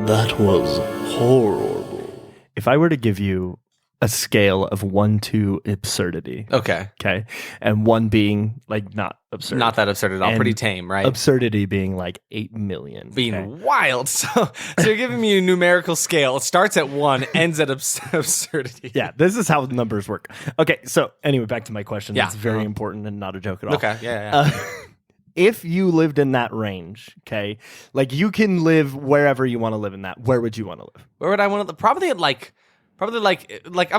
That was horrible. If I were to give you a scale of 1 to absurdity, Okay. and 1 being like not absurd, Not that absurd at all. And Pretty tame, right? absurdity being like 8 million, Being wild. So you're giving me a numerical scale. It starts at 1, ends at absurdity. Yeah, this is how numbers work. Okay, so anyway, back to my question. Yeah. It's very important and not a joke at all. Okay. Yeah. If you lived in that range, okay, like you can live wherever you want to live in that, where would you want to live? Where would I want to? Probably I'm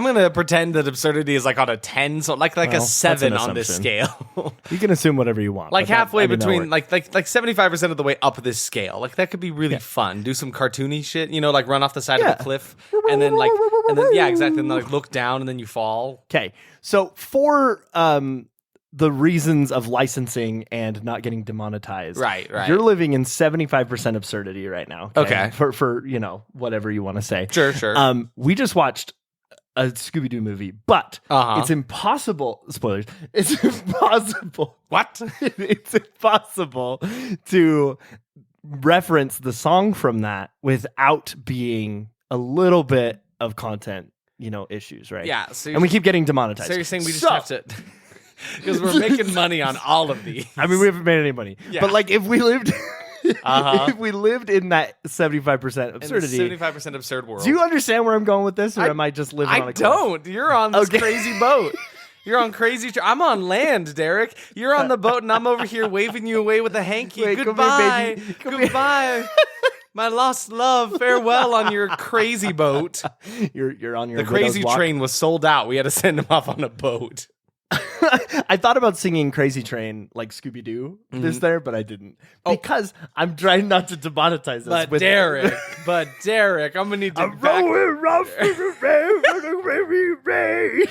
gonna pretend that absurdity is like on a 10, so like Well, a 7 that's an on this assumption. scale. You can assume whatever you want. Like but that- halfway I mean, that between, works. like 75% of the way up this scale. Like that could be really fun. Do some cartoony shit, like run off the side of a cliff, and then yeah, exactly, and then like look down and then you fall. Okay, so for the reasons of licensing and not getting demonetized, Right. you're living in 75% absurdity right now. Okay. For whatever you want to say. Sure. We just watched a Scooby-Doo movie, but Uh-huh. it's impossible. Spoilers. It's impossible. What? It's impossible to reference the song from that without being a little bit of content, issues, right? Yeah. So And we keep getting demonetized. So you're saying we just have to, because we're making money on all of these. I mean, we haven't made any money, Yeah. but like if we lived, Uh-huh. if we lived in that 75% absurdity, 75% absurd world. do you understand where I'm going with this, or am I just living on a I cliff? don't. You're on this Okay. crazy boat. You're on crazy. I'm on land, Derek. You're on the boat, and I'm over here waving you away with a hanky. Wait, come here, Goodbye. baby. Come here. Goodbye. My lost love. Farewell on your crazy boat. You're on your The crazy widow's walk. train was sold out. We had to send him off on a boat. I thought about singing Crazy Train like Scooby Doo this there, but I didn't because I'm trying not to demonetize this. But Derek, I'm gonna need to I'm rolling rough in the rain, for the very rain.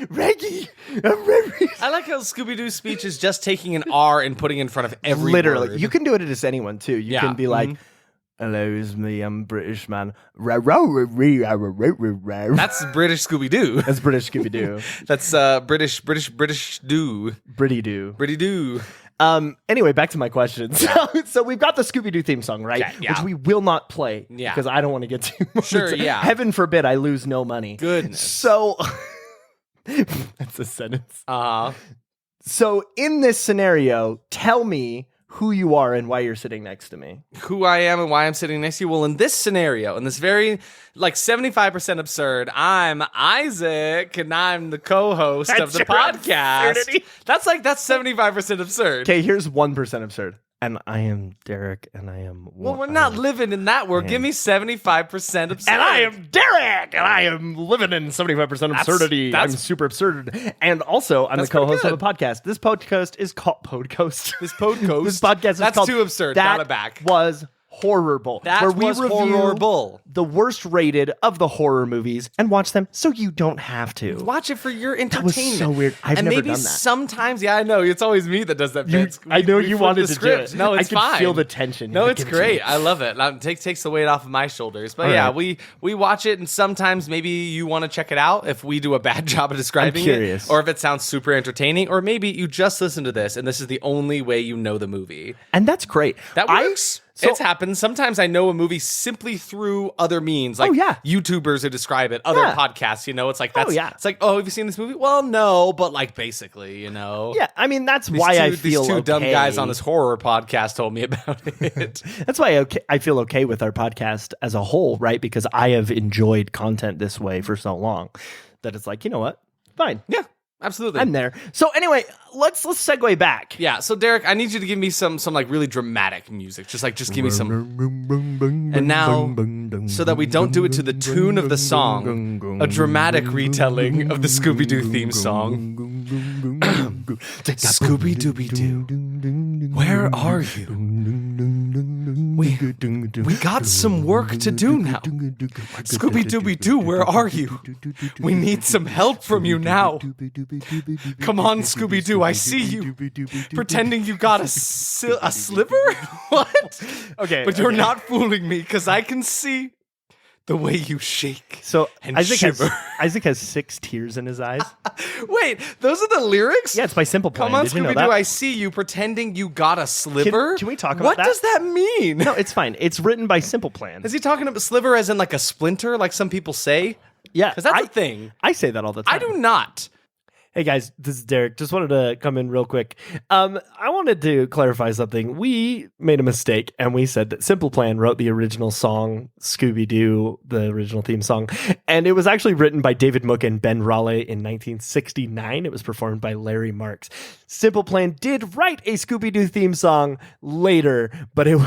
Reggie, I'm Reggie. I like how Scooby-Doo speech is just taking an R and putting it in front of every Literally, word. you can do it to anyone too. You Yeah. can be like, "Hello, it's me. I'm British man." That's That's British Scooby-Doo. British Scooby Doo. That's British do. Britty Doo. Pretty do. Anyway, back to my question. So we've got the Scooby-Doo theme song, right? Okay, yeah. Which we will not play Yeah. because I don't want to get too much. Sure, yeah. Heaven forbid I lose no money. Goodness. So that's a sentence. Uh-huh. So in this scenario, tell me who you are and why you're sitting next to me. Who I am and why I'm sitting next to you. Well, in this scenario, in this very 75% absurd, I'm Isaac and I'm the co-host of the your podcast. absurdity. That's 75% absurd. Okay, here's 1% absurd. And I am Derek, and I am. Well, we're not living in that world. Give me 75% absurd. And I am Derek, and I am living in 75% absurdity. that's- I'm super absurd. And also, I'm the That's pretty co-host of good. the podcast. This podcast is called Podcast. This podcast. This podcast is That's called too absurd. That Dial it back. Was Horrorble. That where we was review horrible. the worst rated of the horror movies and watch them so you don't have to. Watch it for your That entertainment. was so weird. I've and never maybe done that. sometimes, yeah, I know. It's always me that does that. Vince. I know We you flip wanted the to script. do it. No, it's I can fine. feel the tension. No, Like, it's give it to me. great. I love it. Takes the weight off of my shoulders. But All yeah, right. we watch it, and sometimes maybe you want to check it out if we do a bad job of describing curious. it, or if it sounds super entertaining, or maybe you just listen to this and this is the only way you know the movie. And that's great. That works. So- It's happened. Sometimes I know a movie simply through other means, like yeah. YouTubers who describe it, other Yeah. podcasts. It's like that's. yeah. It's like, oh, have you seen this movie? Well, no, but like basically, Yeah, I mean that's These why two, I feel these two okay. dumb guys on this horror podcast told me about it. That's why I feel okay with our podcast as a whole, right? Because I have enjoyed content this way for so long that it's like, you know what? Fine. Yeah, absolutely. I'm there. So anyway, let's segue back. Yeah, so Derek, I need you to give me some like really dramatic music. Just give me some. And now, so that we don't do it to the tune of the song, a dramatic retelling of the Scooby-Doo theme song. Scooby-Dooby-Doo, where are you? We got some work to do now. Scooby-Dooby-Doo, where are you? We need some help from you now. Come on, Scooby-Doo, I see you. Pretending you got a sliver? What? Okay. But you're not fooling me, because I can see The way you shake. So and Isaac shiver. has 6 tears in his eyes. Wait, those are the lyrics? Yeah, it's by Simple Plan. Come on, Did you know Scooby-Doo, that? I see you pretending you got a sliver. Can we talk about what that? does that mean? No, it's fine. It's written by Simple Plan. Is he talking about sliver as in like a splinter, like some people say? Yeah, Because that's a thing. I say that all the time. I do not. Hey guys, this is Derek. Just wanted to come in real quick. I wanted to clarify something. We made a mistake and we said that Simple Plan wrote the original song, Scooby-Doo, the original theme song. And it was actually written by David Mook and Ben Raleigh in 1969. It was performed by Larry Marks. Simple Plan did write a Scooby-Doo theme song later, but it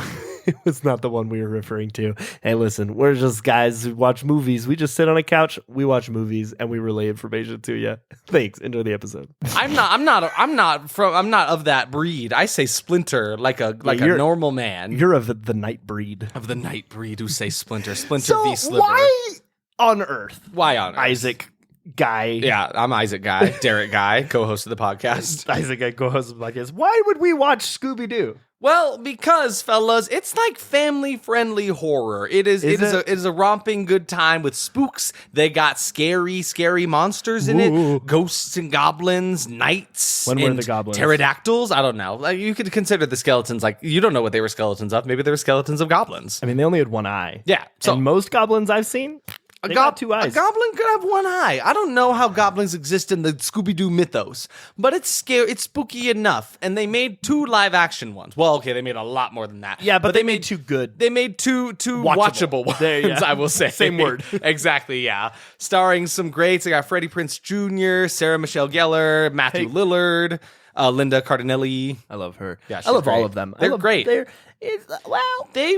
was not the one we were referring to. Hey, listen, we're just guys who watch movies. We just sit on a couch, we watch movies, and we relay information to you. Thanks. Enjoy the episode. I'm not of that breed. I say splinter like a normal man. You're of the night breed. Of the night breed who say splinter. Splinter So v sliver. why on earth, Why on earth? Isaac Guy? Yeah, I'm Isaac Guy, Derek Guy, co-host of the podcast. Isaac Guy, co-host of the podcast. Why would we watch Scooby-Doo? Well, because fellas, it's like family-friendly horror. It is a romping good time with spooks. They got scary monsters in Ooh. it. Ghosts and goblins, knights. When were and the goblins? Pterodactyls. I don't know. Like, you could consider the skeletons like you don't know what they were skeletons of. Maybe they were skeletons of goblins. I mean, they only had one eye. Yeah. So And most goblins I've seen, they got 2 eyes. A goblin could have one eye. I don't know how goblins exist in the Scooby-Doo mythos, but it's scary. It's spooky enough. And they made 2 live-action ones. Well, okay, they made a lot more than that. Yeah, but they made 2 good. They made two watchable ones, There, yeah. I will say. Same word. Exactly, yeah. Starring some greats. I got Freddie Prinze Jr., Sarah Michelle Gellar, Matthew Lillard, Linda Cardinelli. I love her. Yeah, I she's love all great. of them. They're great. They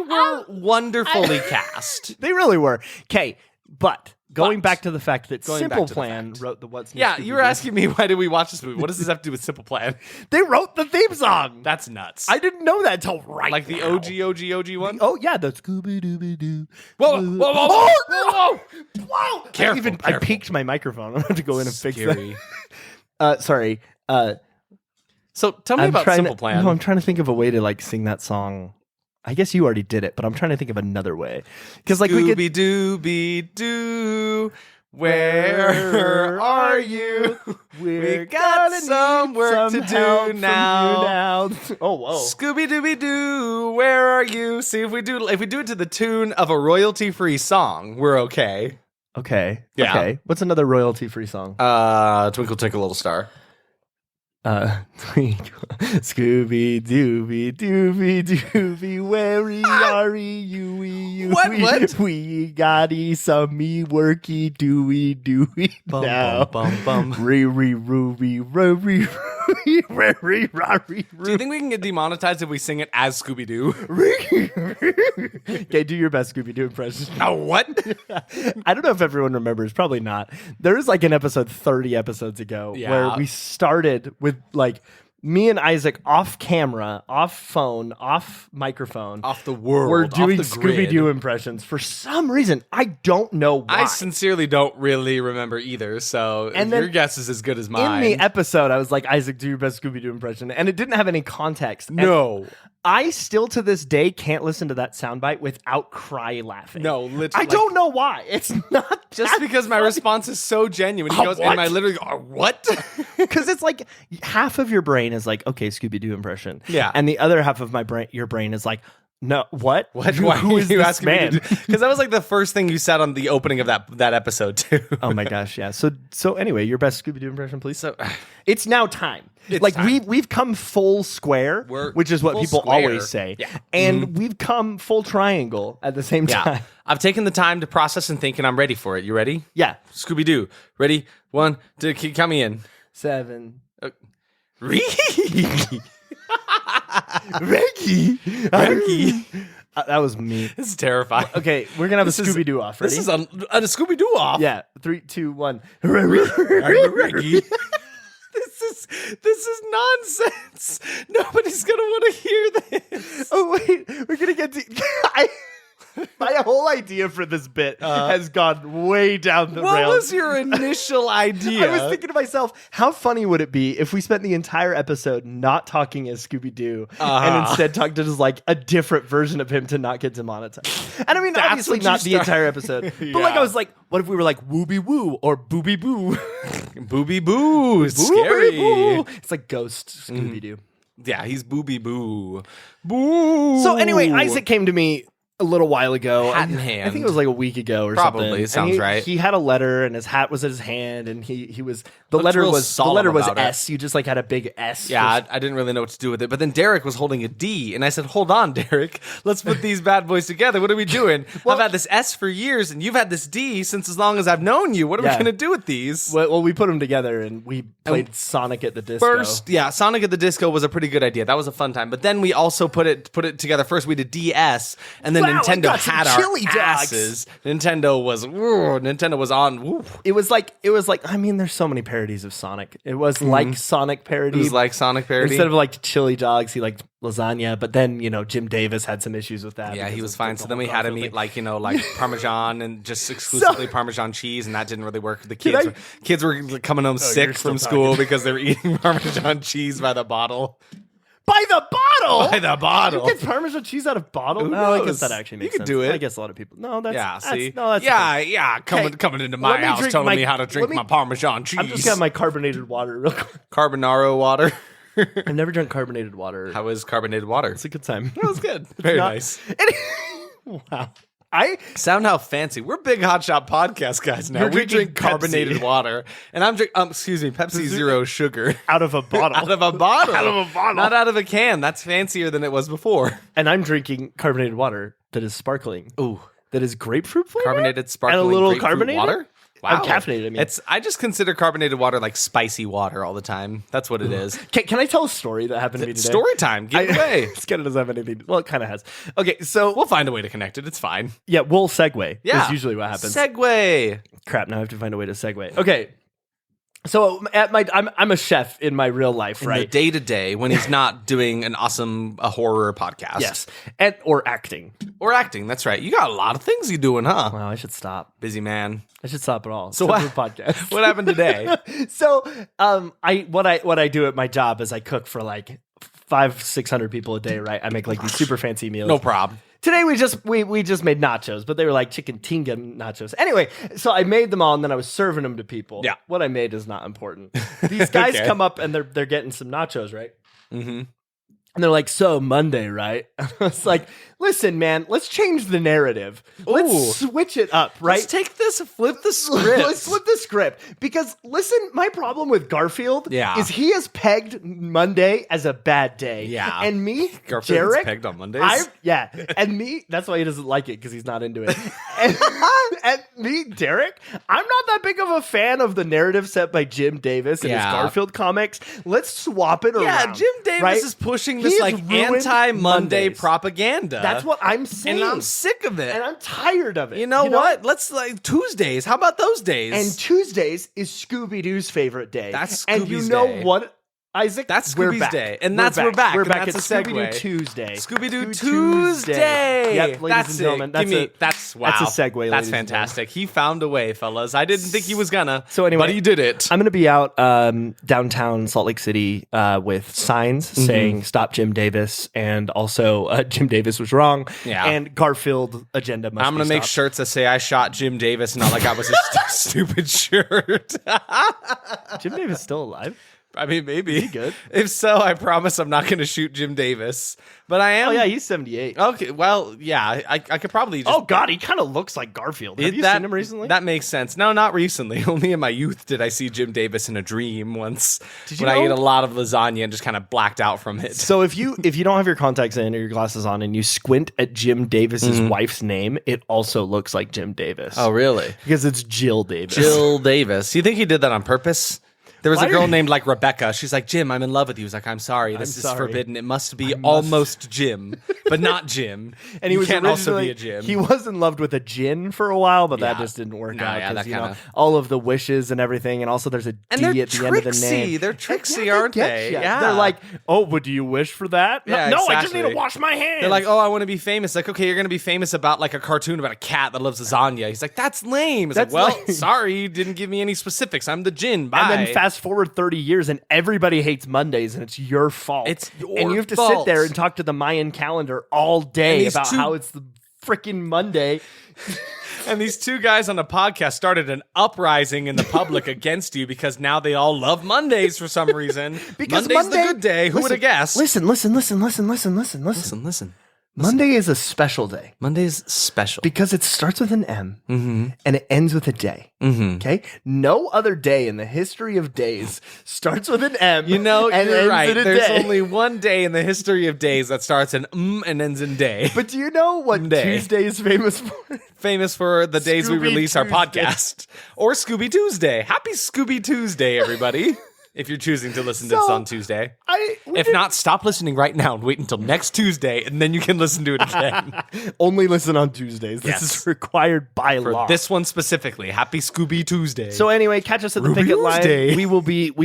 were Um, wonderfully cast. They really were. Okay, but going But- back to the fact that Going Simple back to the Plan fact. wrote the What's New Yeah, Scooby-Doo. you were asking me why did we watch this movie? What does this have to do with Simple Plan? They wrote the theme song. That's nuts. I didn't know that until right like the now. OG one. Oh yeah, the Scooby-Doo. Whoa, whoa, whoa, whoa, whoa, whoa! Wow! Careful, I careful. peaked my microphone. I'm gonna have to go in and fix Scary. that. Sorry. So tell me about Simple Plan. No, I'm trying to think of a way to like sing that song. I guess you already did it, but I'm trying to think of another way. Because like we could. Scooby Dooby Doo, where are you? We got some work to do now. Oh whoa! Scooby Dooby Doo, where are you? See if we do it to the tune of a royalty-free song, we're okay. Okay. Yeah. Okay. What's another royalty-free song? Twinkle Twinkle Little Star. Scooby Dooby Dooby Dooby, where are you? What? We got some worky dooey now. Bum, bum, bum. Ree Ruby Ree Ree Rari. Do you think we can get demonetized if we sing it as Scooby Doo? Okay, do your best Scooby Doo impression. No, what? I don't know if everyone remembers. Probably not. There is like an episode 30 episodes ago where we started with like me and Isaac off camera, off phone, off microphone, Off the world. we're off doing the grid. Scooby Doo impressions for some reason. I don't know why. I sincerely don't really remember either, so And then your guess is as good as mine. In the episode, I was like, Isaac, do your best Scooby Doo impression, and it didn't have any context. And No. I still to this day can't listen to that soundbite without cry laughing. No, literally. I don't know why. It's not Just that because my funny. response is so genuine. He goes, What? and I literally go, what? Because it's like half of your brain is like, okay, Scooby Doo impression. Yeah. And the other half of your brain is like, no, what? What? Who Why is are you this asking man? me to do? Because that was like the first thing you said on the opening of that episode too. Oh my gosh, yeah. So anyway, your best Scooby Doo impression, please. So It's now time. It's like time. we've come full square, which is what full people square. always say. Yeah. And we've come full triangle at the same yeah, time. I've taken the time to process and think, and I'm ready for it. You ready? Yeah. Scooby Doo, ready? 1, 2, count me in. 7. Ricky. Ricky. That was me. This is terrifying. Okay, we're gonna have This a is- Scooby Doo off. Ready? This is a Scooby Doo off. yeah. 3, 2, 1. Ricky. This is nonsense. Nobody's gonna want to hear this. Oh wait, we're gonna get to. My whole idea for this bit has gone way down the What rails. was your initial idea? I was thinking to myself, how funny would it be if we spent the entire episode not talking as Scooby Doo and instead talked to just like a different version of him to not get demonetized? And I mean, obviously what you not the start- entire episode. But like Yeah. I was like, what if we were like wooby woo or booby boo? Booby boo. Scary. Boo. It's like Ghost Scooby Doo. Yeah, he's booby boo. Boo. So anyway, Isaac came to me a little while ago. Hat in I hand. think it was like a week ago or Probably, something. And sounds right. He had a letter and his hat was in his hand and he was the Looked letter real was solemn about it. S. You just like had a big S. Yeah, I didn't really know what to do with it. But then Derek was holding a D, and I said, hold on, Derek. Let's put these bad boys together. What are we doing? I've had this S for years, and you've had this D since as long as I've known you. What are we going to do with these? Well, we put them together and we played Sonic at the Disco. Sonic at the Disco was a pretty good idea. That was a fun time. But then we also put it together. First we did DS, and then Wow, I Nintendo got some had our chili dogs. asses. Nintendo was on. Woo. It was like I mean, there's so many parodies of Sonic. It was like Sonic parody. It was like Sonic parody. Instead of like chili dogs, he liked lasagna. But then Jim Davis had some issues with that. Yeah, because he was of fine. the So then whole we had him Garfield eat thing. like Parmesan and just exclusively Parmesan cheese, and that didn't really work. The kids were coming home you're sick still from school talking. because they were eating Parmesan cheese by the bottle. By the bottle. By the bottle. You get Parmesan cheese out of bottle? Who No, I knows? guess that actually makes You could sense. do it. I guess a lot of people. No, that's Yeah, see, that's yeah. Okay, Coming into let my me house, drink telling my- me how to drink let me- my Parmesan cheese. I'm just gonna have my carbonated water real quick. carbonaro water. I've never drunk carbonated water. How is carbonated water? It's a good time. That was good. Very not- nice. Wow. Sound how fancy. We're big hotshot podcast guys now. You're We drinking drink carbonated Pepsi. water, and I'm drinking. Excuse me, Pepsi Zero sugar. Out of a bottle. Out of a bottle. Out of a bottle. Not out of a can. That's fancier than it was before. And I'm drinking carbonated water that is sparkling. Ooh. That is grapefruit flavor? Carbonated sparkling and a little grapefruit carbonated water? I'm caffeinated, I mean. I just consider carbonated water like spicy water all the time. That's what it is. Can I tell a story that happened to me today? Story time. Give it away. This kind of doesn't have anything. Well, it kind of has. Okay, so We'll find a way to connect it. It's fine. yeah, we'll segue. Yeah. That's usually what happens. Segue. Crap, now I have to find a way to segue. Okay. So I'm a chef in my real life, In the right? day to day when he's not doing an awesome horror podcast. Yes. Or acting. Or acting. That's right. You got a lot of things you doing, huh? Wow, I should stop. Busy man. I should stop it all. So Except for podcast. What happened today? So, what I do at my job is I cook for like 500-600 people a day, right? I make like these super fancy meals. No problem. Today we just made nachos, but they were like chicken tinga nachos. Anyway, so I made them all and then I was serving them to people. Yeah. What I made is not important. These guys Okay. come up and they're getting some nachos, right? Mm-hmm. And they're like, so Monday, right? I was like, listen, man, let's change the narrative. Ooh. Let's switch it up, right? Let's take this, flip the script. Let's flip the script. Because listen, my problem with Garfield Yeah. is he has pegged Monday as a bad day. Yeah. And me, Garfield's Derek, pegged on Mondays? and me, that's why he doesn't like it, because he's not into it. and me, Derek, I'm not that big of a fan of the narrative set by Jim Davis in his Yeah. Garfield comics. Let's swap it around. Yeah, Jim Davis right? is pushing He this has like ruined anti-Monday Mondays. propaganda. That's what I'm saying. and I'm sick of it. And I'm tired of it. You know what? Let's like Tuesdays. How about those days? And Tuesdays is Scooby Doo's favorite day. That's and you Scooby's know day. what, Isaac? That's We're Scooby's back. day. And we're back. We're And back that's at a Scooby-Doo segue. Tuesday. Scooby-Doo Tuesday. Tuesday. Yep, ladies that's and gentlemen. it. That's Give me, a that's wow. that's a segue, ladies That's and fantastic. He found a way, fellas. I didn't think he was gonna. So anyway, but he did it. I'm going to be out downtown Salt Lake City with signs Mm-hmm. saying "Stop Jim Davis" and also Jim Davis was wrong. Yeah. And Garfield agenda must. I'm gonna be make stopped. shirts that say I shot Jim Davis, and all I got was a stupid shirt. Jim Davis still alive? I mean, maybe. good? If so, I promise I'm not going to shoot Jim Davis. But I am. Oh yeah, he's 78. Okay. Well, yeah. I could probably just. Oh god, he kind of looks like Garfield. Have you seen him recently? That makes sense. No, not recently. Only in my youth did I see Jim Davis in a dream once. Did you when I know- ate a lot of lasagna and just kind of blacked out from it. So if you don't have your contacts in or your glasses on and you squint at Jim Davis's wife's name, it also looks like Jim Davis. Oh, really? Because it's Jill Davis. Jill Davis. You think he did that on purpose? There was Why a girl are- named like Rebecca. She's like, Jim, I'm in love with you. He's like, I'm sorry. This is sorry. forbidden. It must be almost Jim, but not Jim. And he You was can't also be originally a Jim. he was in love with a gin for a while, but that Yeah. just didn't work No, out yeah, because that you know kinda- all of the wishes and everything, and also there's a And D they're at the end of the tricksy. name. They're tricksy, Yeah, aren't get they? ya. Yeah. They're like, oh, but do you wish for that? Yeah, no, I just exactly. need to wash my hands. They're like, oh, I want to be famous. Like, okay, you're going to be famous about like a cartoon about a cat that loves lasagna. He's like, that's lame. It's That's like, well, lame. sorry, you didn't give me any specifics. I'm the Jin. Bye. and then fast forward 30 years and everybody hates Mondays and it's your fault. It's your and you have to fault. sit there and talk to the Mayan calendar all And day these about two how it's the freaking Monday. And these two guys on a podcast started an uprising in the public against you because now they all love Mondays for some reason. Because Monday's the good day. Who would have guessed? Listen. Monday is a special day. Monday's special. Because it starts with an M and it ends with a day. Okay? No other day in the history of days starts with an M. You know, and you're ends right. in a There's day. only one day in the history of days that starts in and ends in day. But do you know what Day. Tuesday is famous for? Famous for the days we Scooby release our Tuesday. podcast. Or Scooby Tuesday. Happy Scooby Tuesday, everybody. If you're choosing to listen to this on Tuesday. If not, stop listening right now and wait until next Tuesday, and then you can listen to it again. Only listen on Tuesdays. This is required by For law. this one specifically, Happy Scooby Tuesday. So anyway, catch us at the Ruby picket line. Tuesday. We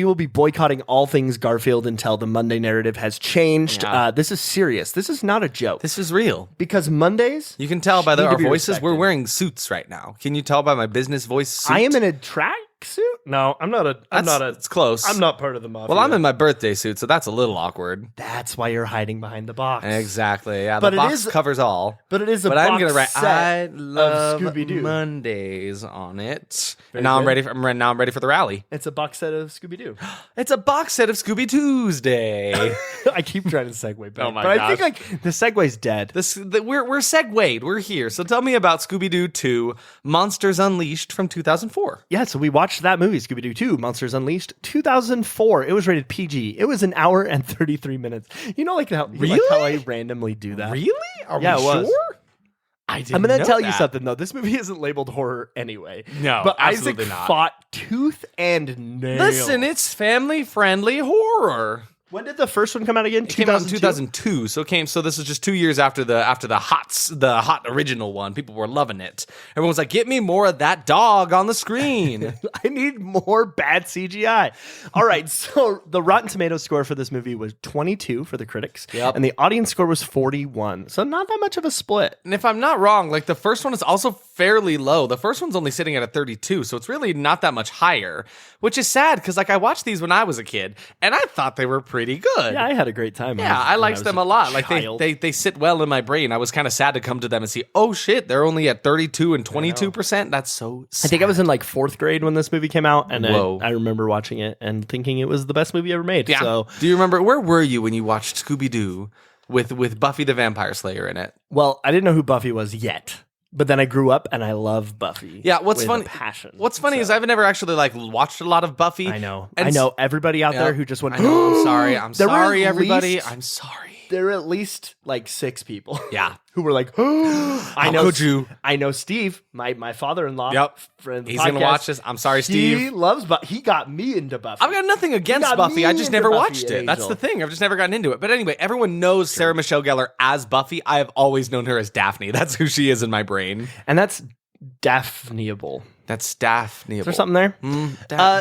will be boycotting all things Garfield until the Monday narrative has changed. Yeah. This is serious. This is not a joke. this is real. Because Mondays, You can tell by need to our be voices. respected. We're wearing suits right now. Can you tell by my business voice suit? I am in a track suit. No, I'm not a. It's close. I'm not part of the mafia. Well, I'm in my birthday suit, so that's a little awkward. That's why you're hiding behind the box. Exactly. Yeah, But the it box is- covers all. But it is a But box I'm gonna write set I love Scooby-Doo. Mondays on it. Very And now I'm good. ready. Now I'm ready for the rally. It's a box set of Scooby Doo. It's a box set of Scooby Tuesday. I keep trying to segue back, Oh my but I gosh. think like the segue's dead. We're segued. We're here. So tell me about Scooby Doo 2: Monsters Unleashed from 2004. Yeah, so we watched that movie, Scooby Doo 2, Monsters Unleashed, 2004. It was rated PG. It was an hour and 33 minutes. You know, like how I randomly do that. Really? Are Yeah, we it was. sure? I didn't I'm going to know tell you that. something, though. This movie isn't labeled horror anyway. No, but absolutely Isaac not. fought tooth and nail. Listen, it's family-friendly horror. When did the first one come out again? It came out in 2002, so this is just 2 years after the hot original one. People were loving it. Everyone was like, "Get me more of that dog on the screen." I need more bad CGI. All right, so the Rotten Tomatoes score for this movie was 22 for the critics, Yep. and the audience score was 41. So not that much of a split. And if I'm not wrong, like the first one is also fairly low. The first one's only sitting at a 32, so it's really not that much higher, which is sad because like I watched these when I was a kid, and I thought they were pretty good. Yeah, I had a great time. Yeah, I liked them a lot. Like child. they sit well in my brain. I was kind of sad to come to them and see, oh shit, they're only at 32 and 22%. That's so sad. I think I was in like fourth grade when this movie came out, and Whoa. I remember watching it and thinking it was the best movie ever made. Yeah. So, Do you remember, where were you when you watched Scooby Doo with Buffy the Vampire Slayer in it? well, I didn't know who Buffy was yet, but then I grew up and I love Buffy. Yeah, what's with funny? a passion. What's funny is I've never actually like watched a lot of Buffy. I know. And I know everybody out Yeah. there who just went. I know, I'm sorry. I'm There were sorry, at everybody. least- I'm sorry. There were at least like 6 people. Yeah. Who were like, I How know. could you? I know Steve, my father-in-law. Yep. Friend of the He's gonna podcast. watch this. I'm sorry, He Steve. loves Buffy. He got me into Buffy. I've got nothing against got Buffy. me I just into never Buffy watched and it. That's Angel. the thing. I've just never gotten into it. But anyway, everyone knows Sarah Michelle gellar as Buffy. I have always known her as Daphne. That's who she is in my brain. And that's Daphneable. That's Daphne. Is there something there?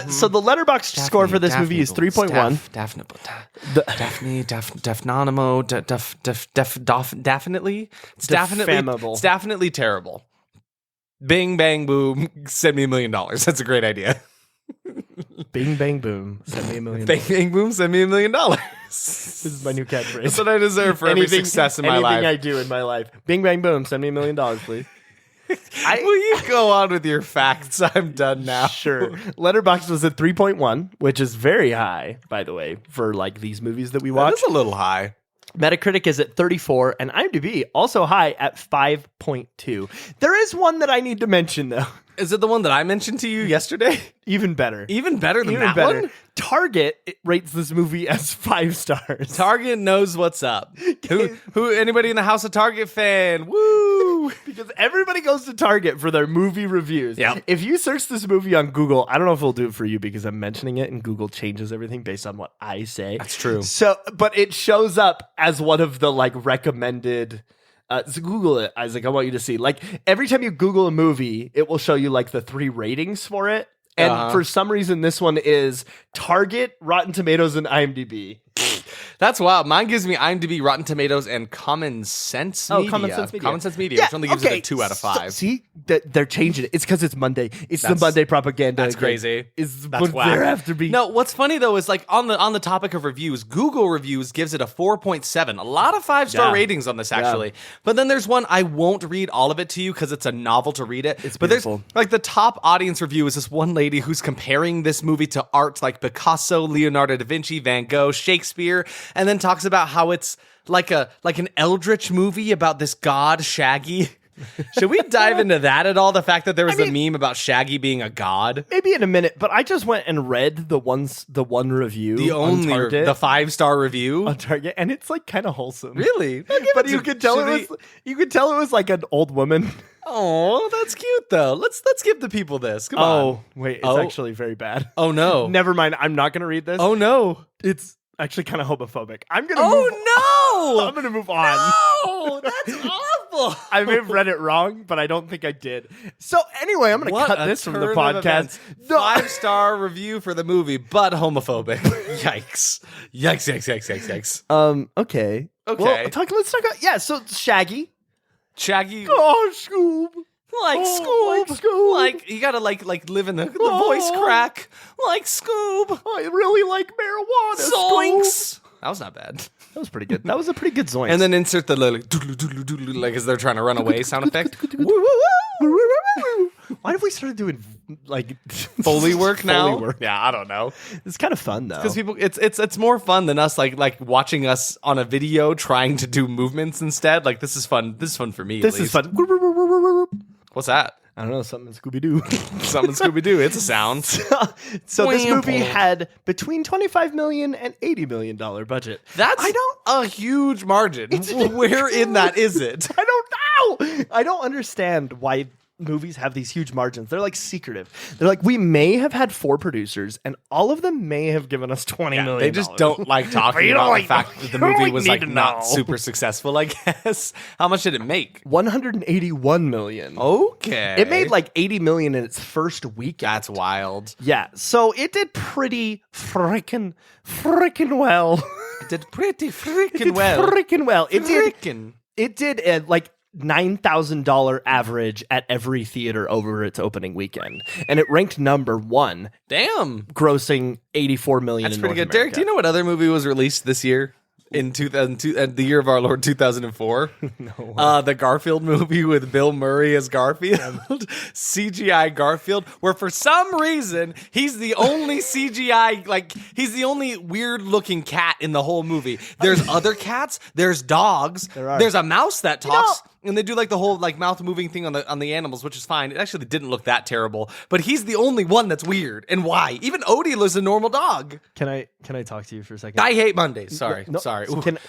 So the letterbox score for this movie is 3.1. Daphne. The- Daphne. Daphnomo. Definitely. It's Defamable. It's definitely terrible. Bing, bang, boom. Send me $1 million. That's a great idea. Bing, bang, boom. Send me $1 million. Bang, bang, boom. Send me $1 million. This is my new catchphrase. That's what I deserve for every success in my life. Anything I do in my life. Bing, bang, boom. Send me $1 million, please. Will you go on with your facts? I'm done now. Sure. Letterbox was at 3.1, which is very high, by the way, for like these movies that we watch. That's a little high. Metacritic is at 34, and IMDb also high at 5.2. There is one that I need to mention, though. Is it the one that I mentioned to you yesterday? Even better. Even better than Even that better. one? Target rates this movie as 5 stars. Target knows what's up. Who? Anybody in the house a Target fan? Woo! Because everybody goes to Target for their movie reviews. Yep. If you search this movie on Google, I don't know if it'll do it for you because I'm mentioning it and Google changes everything based on what I say. That's true. So, but it shows up as one of the like recommended. So Google it, Isaac. I want you to see. Like every time you Google a movie, it will show you like the 3 ratings for it. And for some reason, this one is Target, Rotten Tomatoes, and IMDb. That's wild. Mine gives me IMDb, Rotten Tomatoes, and Common Sense Media. Common Sense Media. Common Sense Media, which only gives it a 2 out of 5. See, they're changing it. It's because it's Monday. It's the Monday propaganda. That's crazy. That's whack. There have to be. No, what's funny though is like on the topic of reviews, Google reviews gives it a 4.7. A lot of 5-star ratings on this actually. But then there's one, I won't read all of it to you because it's a novel to read it. It's but beautiful. There's like the top audience review is this one lady who's comparing this movie to art like Picasso, Leonardo da Vinci, Van Gogh, Shakespeare, and then talks about how it's like an eldritch movie about this god Shaggy. Should we dive into that at all? The fact that there was a meme about Shaggy being a god? Maybe in a minute, but I just went and read the one review. The only the 5-star review on Target, and it's like kind of wholesome. Really? But you could tell it was like an old woman. Oh, that's cute though. Let's give the people this. Come on. Oh, wait, it's actually very bad. Oh no. Never mind. I'm not going to read this. Oh no. It's actually kind of homophobic. I'm going to I'm going to move on. No, that's awful. I may have read it wrong, but I don't think I did. So anyway, I'm going to cut this from the podcast. 5-star review for the movie, but homophobic. Yikes. Yikes. Okay. Okay. Well, let's talk about, so Shaggy. Oh, Scoob. Scoob. Like you gotta like live in the voice crack. Like Scoob. I really like marijuana. Zoinks. That was not bad. That was pretty good. That was a pretty good zoinks. And then insert the like as they're trying to run away sound effect. Why have we started doing like Foley work now? Foley work. Yeah, I don't know. It's kind of fun though. Because people, it's more fun than us like watching us on a video trying to do movements instead. Like this is fun. This is fun for me. This is fun. What's that? I don't know. Something in Scooby Doo. Something Scooby Doo. It's a sound. So this movie had between $25 million and $80 million budget. That's a huge margin. Where in that is it? I don't know. I don't understand why movies have these huge margins. They're like secretive. They're like, we may have had 4 producers and all of them may have given us $20 million. They just don't like talking about the fact that the movie was like not super successful, I guess. How much did it make? $181 million. Okay. It made like $80 million in its first weekend. That's wild. Yeah. So it did pretty freaking well. It did pretty freaking well. Freaking well. It did like $9,000 average at every theater over its opening weekend, and it ranked number 1. Damn, grossing $84 million. That's in pretty North good. America. Derek, do you know what other movie was released this year? In 2002, the year of our Lord 2004, No. The Garfield movie with Bill Murray as Garfield, CGI Garfield, where for some reason he's the only CGI, like he's the only weird looking cat in the whole movie. There's other cats, there's dogs, there's a mouse that talks. And they do like the whole like mouth moving thing on the animals, which is fine. It actually didn't look that terrible, but he's the only one that's weird. And why? Even Odie was a normal dog. Can I talk to you for a second? I hate Mondays. Sorry. No, Sorry. Can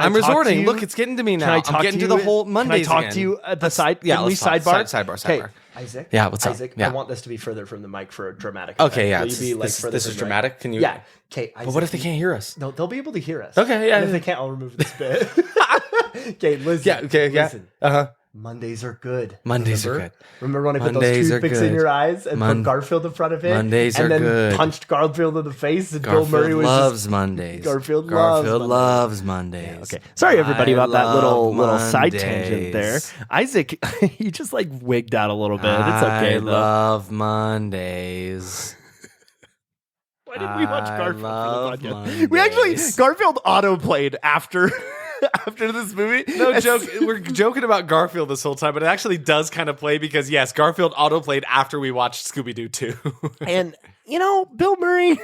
I I'm talk resorting. to you? Look, it's getting to me now. Can I talk I'm getting to the whole Mondays. Can I talk again. to you at the side? Yeah, Can we let's talk. sidebar? Sidebar. Okay, Isaac. Yeah, what's up? Isaac, Yeah. I want this to be further from the mic for a dramatic effect. Okay, yeah. Will you be, like, further This from is the mic? dramatic. Can you? Yeah. Okay. But what if they can't hear us? No, they'll be able to hear us. Okay, yeah. And if they can't, I'll remove this bit. Okay, listen. Yeah. Okay. Yeah. Listen. Mondays are good. Mondays are good. Remember when I put Mondays those are toothpicks in good. your eyes and put Garfield in front of it? Mondays and are then good. punched Garfield in the face and Bill Murray was loves just, Mondays. Garfield loves Mondays. Yeah, okay. Sorry everybody about that little side tangent there. Mondays. Isaac, you just like wigged out a little bit. It's okay I though. love Mondays. Why did we watch Garfield love for the podcast? We actually Mondays. Garfield autoplayed after after this movie. No joke. We're joking about Garfield this whole time, but it actually does kind of play because yes, Garfield autoplayed after we watched Scooby Doo 2. And you know, Bill Murray,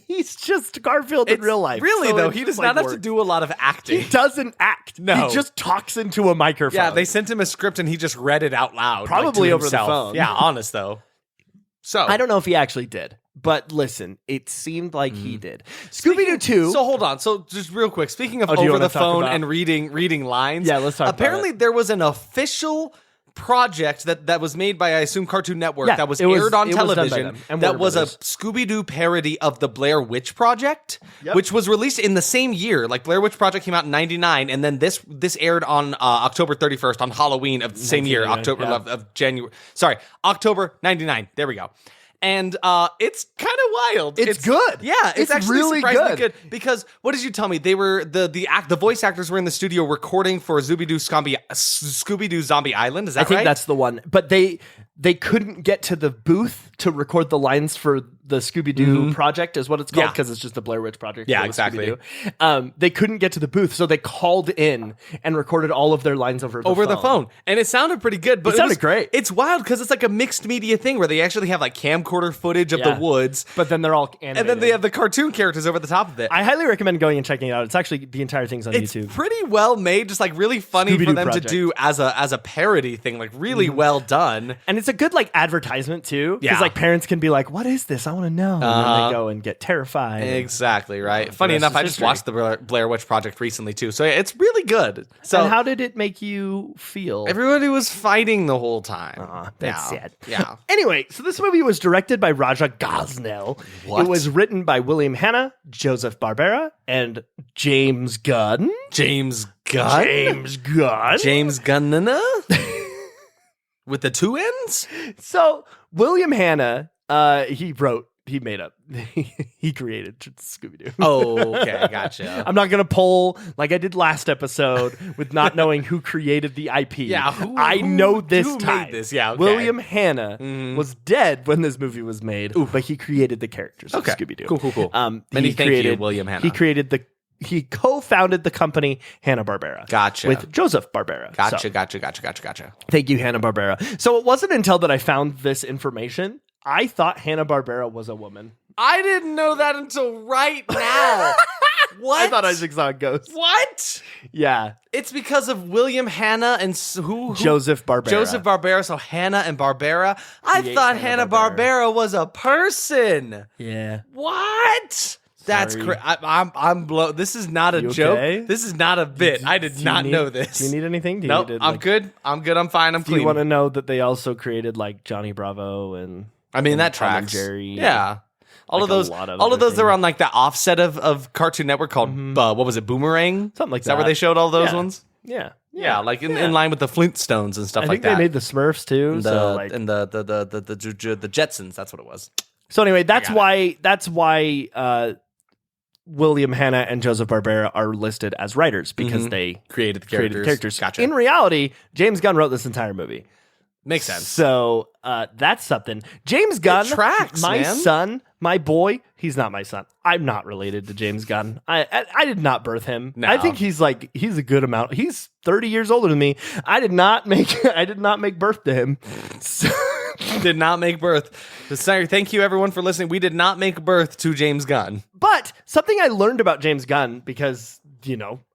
he's just Garfield in real life. Really So though, it he just, does like, not have to works. do a lot of acting. He doesn't act. No. He just talks into a microphone. Yeah, they sent him a script and he just read it out loud. Probably like, to over the himself. phone. Yeah, honest though. So I don't know if he actually did, but listen, it seemed like he did. Scooby-Doo 2. So hold on. So just real quick, speaking of do you over wanna the talk phone about- and reading lines. Yeah, let's talk about Apparently it. there was an official project that was made by, I assume, Cartoon Network, Yeah, that was it was- aired on it was done by television, them and that Warner was a Brothers. Scooby-Doo parody of the Blair Witch Project, Yep. which was released in the same year. Like Blair Witch Project came out in 99, and then this aired on October 31st, on Halloween of the same year, 1999, October of January. Sorry, October 99. There we go. And it's kind of wild. It's good. Yeah, it's actually really surprisingly good. good. Because what did you tell me? They were the voice actors were in the studio recording for Scooby-Doo Zombie Island. Is that right? I think that's the one. But they couldn't get to the booth to record the lines for the Scooby-Doo project, is what it's called, because it's just the Blair Witch Project. Yeah, exactly. They couldn't get to the booth, so they called in and recorded all of their lines over the phone. And it sounded pretty good. But it sounded great. It's wild because it's like a mixed media thing where they actually have like camcorder footage of the woods. But then they're all animated. And then they have the cartoon characters over the top of it. I highly recommend going and checking it out. It's actually, the entire thing's on YouTube. It's pretty well made, just like really funny Scooby-Doo for them project. to do as a parody thing, like really well done. And it's a good like advertisement too, because Yeah. like parents can be like, "What is this? I want to know." And then they go and get terrified. Exactly right. Funny rest enough, is I just history. watched the Blair Witch Project recently too, so it's really good. So And how did it make you feel? everybody was fighting the whole time. That's yeah. sad. Yeah. Anyway, so this movie was directed by Raja Gosnell. What? It was written by William Hanna, Joseph Barbera, and James Gunn. James Gunn. James Gunn. With the two N's? So William Hanna, he made up, he created Scooby-Doo. Oh, okay, gotcha. I'm not going to poll like I did last episode with not knowing who created the IP. Yeah, I know this who time. made this? Yeah, okay. William Hanna was dead when this movie was made, but he created the characters of Okay. Scooby-Doo. Cool. He Thank you, William Hanna. He co-founded the company Hanna-Barbera. Gotcha. With Joseph Barbera. Gotcha. So, thank you, Hanna-Barbera. So it wasn't until that I found this information, I thought Hanna-Barbera was a woman. I didn't know that until right now. What? I thought Isaac saw a ghost. What? Yeah. It's because of William Hanna and who? Joseph Barbera. Joseph Barbera. So Hanna and Barbera. I Create thought Hanna-Barbera. Hanna-Barbera was a person. Yeah. What? That's Sorry. crazy. I'm blown. This is not a You joke. okay? This is not a bit. I did not know this. Do you need anything? Do you Nope. need to, I'm like, good. I'm good. I'm fine. I'm Do you clean. want to know that they also created like Johnny Bravo and I mean, that Tom and tracks. Jerry? Yeah. All Like of those, a lot of all of other those that were things. on like the offset of Cartoon Network called what was it, Boomerang? Something like Is that where that. they showed all those Yeah. ones? Yeah. Yeah, like in line with the Flintstones and stuff I like think that. they made the Smurfs too. and so the like, and the Jetsons. That's what it was. so anyway, that's got why William Hanna and Joseph Barbera are listed as writers because they Created the created the characters. Gotcha. In reality, James Gunn wrote this entire movie. Makes sense. So that's something. James Gunn, tracks, my man. son, my boy. He's not my son. I'm not related to James Gunn. I did not birth him. No. I think he's a good amount. He's 30 years older than me. I did not make birth to him. So, Did not make birth. Sorry, thank you everyone for listening. We did not make birth to James Gunn. but something I learned about James Gunn because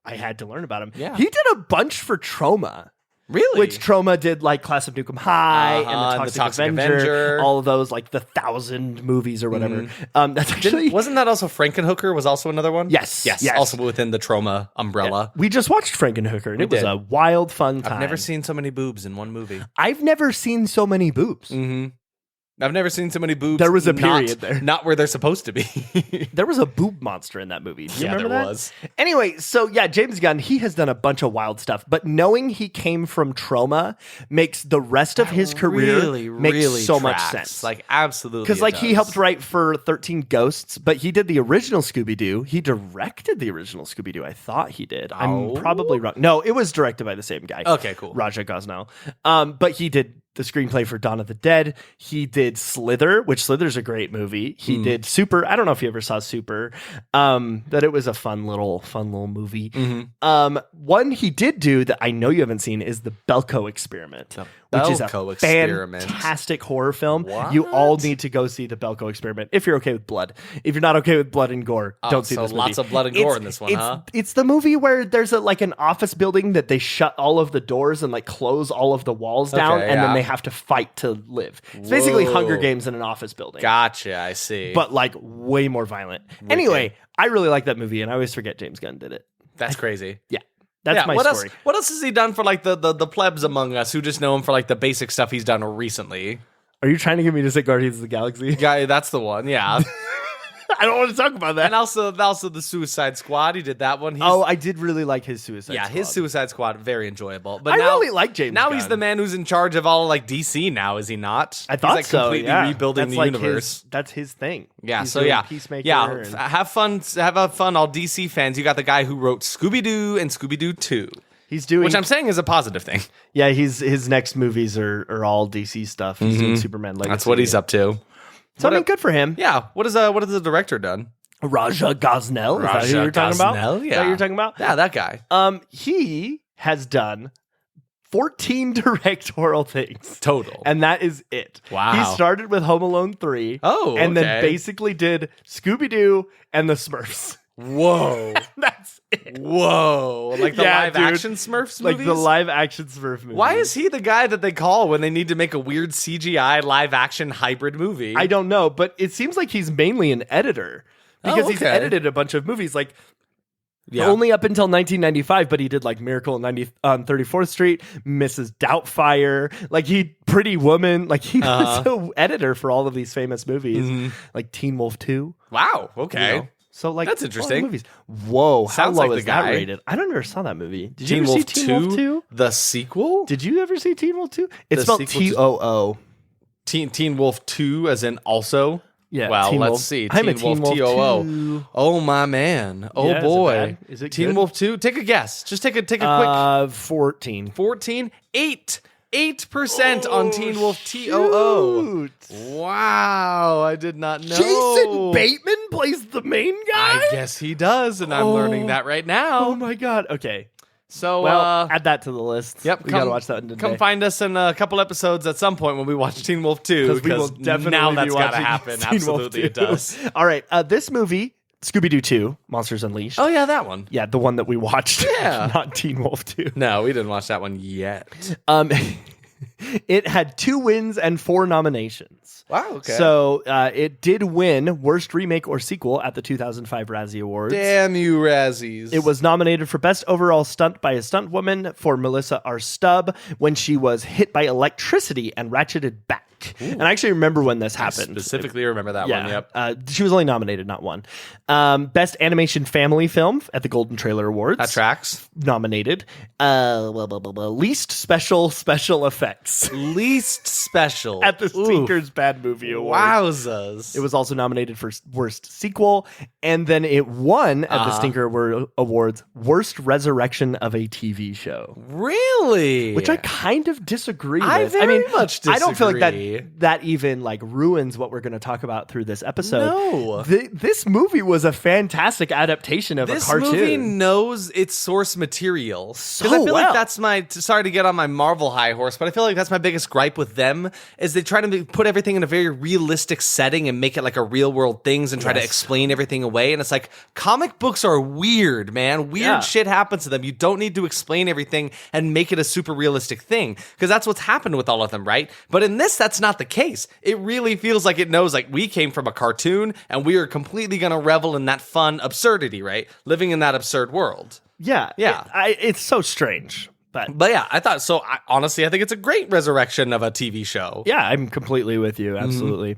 I had to learn about him. Yeah. He did a bunch for Troma. Really? Which Troma did like Class of Nukem High and the Toxic Avenger, all of those, like the 1,000 movies or whatever. That's actually Wasn't that also Frankenhooker was also another one? Yes. Also within the Trauma umbrella. we just watched Frankenhooker and it was did. a wild fun time. I've never seen so many boobs in one movie. I've never seen so many boobs. I've never seen so many boobs. There was a period there. Not where they're supposed to be. There was a boob monster in that movie. Do you Yeah, remember there that? was. Anyway, so yeah, James Gunn, he has done a bunch of wild stuff, but knowing he came from Troma makes the rest of his career makes so much tracks. sense. Like absolutely. Because it like he does. helped write for 13 Ghosts, but he did the original Scooby-Doo. He directed the original Scooby-Doo. I thought he did. I'm probably wrong. No, it was directed by the same guy. Okay, cool. Raja Gosnell. But he did the screenplay for Dawn of the Dead. He did Slither, which Slither's a great movie. He did Super. I don't know if you ever saw Super. That it was a fun little movie. One he did do that I know you haven't seen is the Belko Experiment, which is a Belko Experiment. fantastic horror film. What? You all need to go see the Belko Experiment if you're okay with blood. If you're not okay with blood and gore, don't see so this movie. lots of blood and gore in this one, huh? It's the movie where there's like an office building that they shut all of the doors and like close all of the walls down, Okay, and then yeah. they have to fight to live. It's basically Whoa. Hunger Games in an office building, Gotcha, I see. but like way more violent. Anyway, I really like that movie, and I always forget James Gunn did it. that's crazy. Yeah, that's my what story. else? What else has he done for like the plebs among us who just know him for like the basic stuff he's done recently? Are you trying to get me to say Guardians of the Galaxy? Guy, that's the one. Yeah. I don't want to talk about that. And also the Suicide Squad. He did that one. I did really like his Suicide Squad. Yeah, his Suicide Squad, very enjoyable. But I now, really like James Now Gunn. he's the man who's in charge of all like DC now, is he not? I thought he's like so. completely Yeah. rebuilding That's the like universe. That's his thing. Yeah, He's so doing yeah. Peacemaker. Yeah, and- have fun, all DC fans. You got the guy who wrote Scooby-Doo and Scooby-Doo 2. He's doing, Which I'm saying is a positive thing. Yeah, his next movies are all DC stuff. He's doing Superman Legacy. That's what he's up to. So I mean, good for him. Yeah. What has the director done? Raja Gosnell. Is that who you're talking about? Gosnell, Is that who you're talking about? Yeah, that guy. He has done 14 directorial things. Total. And that is it. Wow. He started with Home Alone 3. Oh, And then okay. basically did Scooby-Doo and the Smurfs. Whoa. That's it. Whoa. Like the Yeah, live dude. action Smurfs Like movies? the live action Smurf movie. Why is he the guy that they call when they need to make a weird CGI live action hybrid movie? I don't know, but it seems like he's mainly an editor. Because he's okay. edited a bunch of movies. Like, Yeah. only up until 1995, but he did like Miracle on 34th Street, Mrs. Doubtfire, like Pretty Woman, like he was an editor for all of these famous movies, like Teen Wolf 2. Wow. Okay. You know? So like That's a lot of interesting. movies. Whoa, how Sounds low like is the that guy. rated? I never saw that movie. Did Teen you ever Wolf see Teen Wolf 2? The sequel? Did you ever see Teen Wolf 2? It's The spelled sequel to- T-O-O. Teen Wolf 2 as in also? Yeah. Well, Teen let's Wolf. see. I'm a Teen Teen Wolf Wolf T-O-O. 2. Oh my man. Oh Yeah, is it boy. bad? Is it Teen good? Wolf 2? Take a guess. Just take a quick 14. 14. 8% on Teen Wolf T-O-O. Shoot. Wow, I did not know. Jason Bateman plays the main guy? I guess he does, and I'm learning that right now. Oh my god. Okay. So, Well, add that to the list. yep, We gotta watch that one today. Come find us in a couple episodes at some point when we watch Teen Wolf 2. we will definitely now be that's gotta watching happen. Teen Wolf Absolutely, 2. it does. All right. This movie, Scooby-Doo 2, Monsters Unleashed. Oh yeah, that one. Yeah, the one that we watched. Yeah. Not Teen Wolf 2. No, we didn't watch that one yet. It had 2 wins and 4 nominations. Wow. Okay. So it did win Worst Remake or Sequel at the 2005 Razzie Awards. damn you, Razzies. It was nominated for Best Overall Stunt by a Stunt Woman for Melissa R. Stubb when she was hit by electricity and ratcheted back. And I actually remember when this happened. specifically remember that Yeah. one. Yep. She was only nominated, not won. Best Animation Family Film at the Golden Trailer Awards. That tracks. Nominated. Least Special Effects Least special at the Ooh. Stinker's Bad Movie Awards. Wowzers. It was also nominated for Worst Sequel, and then it won at the Stinker Awards Worst Resurrection of a TV Show, really, which I kind of disagree I with. very much I don't feel like disagree. that even like ruins what we're going to talk about through this episode. No. This movie was a fantastic adaptation of This a cartoon. movie knows its source material. Because So I feel well. like that's my, sorry to get on my Marvel high horse, but I feel like that's my biggest gripe with them, is they try to put everything in a very realistic setting and make it like a real world things and try to explain everything away. And it's like, comic books are weird, man. Weird shit happens to them. You don't need to explain everything and make it a super realistic thing, because that's what's happened with all of them, right? But in this, that's not the case. It really feels like it knows, like, we came from a cartoon and we are completely going to revel in that fun absurdity, right? Living in that absurd world. Yeah. Yeah. It's so strange. But yeah, I thought so. Honestly, I think it's a great resurrection of a TV show. yeah, I'm completely with you. Absolutely.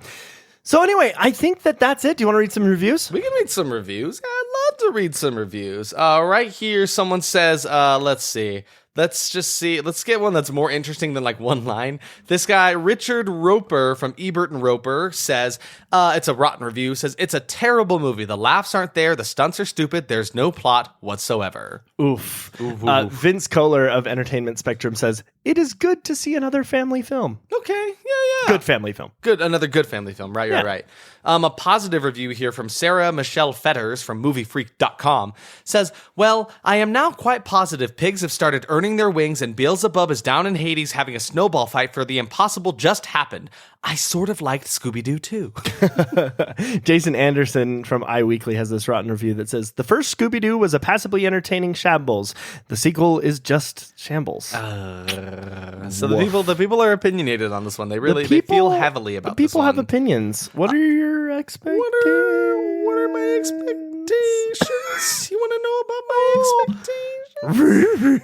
So anyway, I think that's it. Do you want to read some reviews? We can read some reviews. I'd love to read some reviews. Right here, someone says, let's see. Let's just see. Let's get one that's more interesting than like one line. This guy, Richard Roper from Ebert and Roper, says, it's a rotten review, says, it's a terrible movie. The laughs aren't there. The stunts are stupid. There's no plot whatsoever. Oof. Vince Kohler of Entertainment Spectrum says, it is good to see another family film. Okay. Yeah. Good family film. Good, another good family film. Right, Yeah. right. A positive review here from Sarah Michelle Fetters from MovieFreak.com says, well, I am now quite positive pigs have started earning their wings and Beelzebub is down in Hades having a snowball fight for the impossible just happened. I sort of liked Scooby-Doo too. Jason Anderson from iWeekly has this rotten review that says, the first Scooby-Doo was a passably entertaining shambles. The sequel is just shambles. So the people are opinionated on this one. They really they feel heavily about the this people one. have opinions. What are your expectations? What are my expectations? You want to know about my expectations?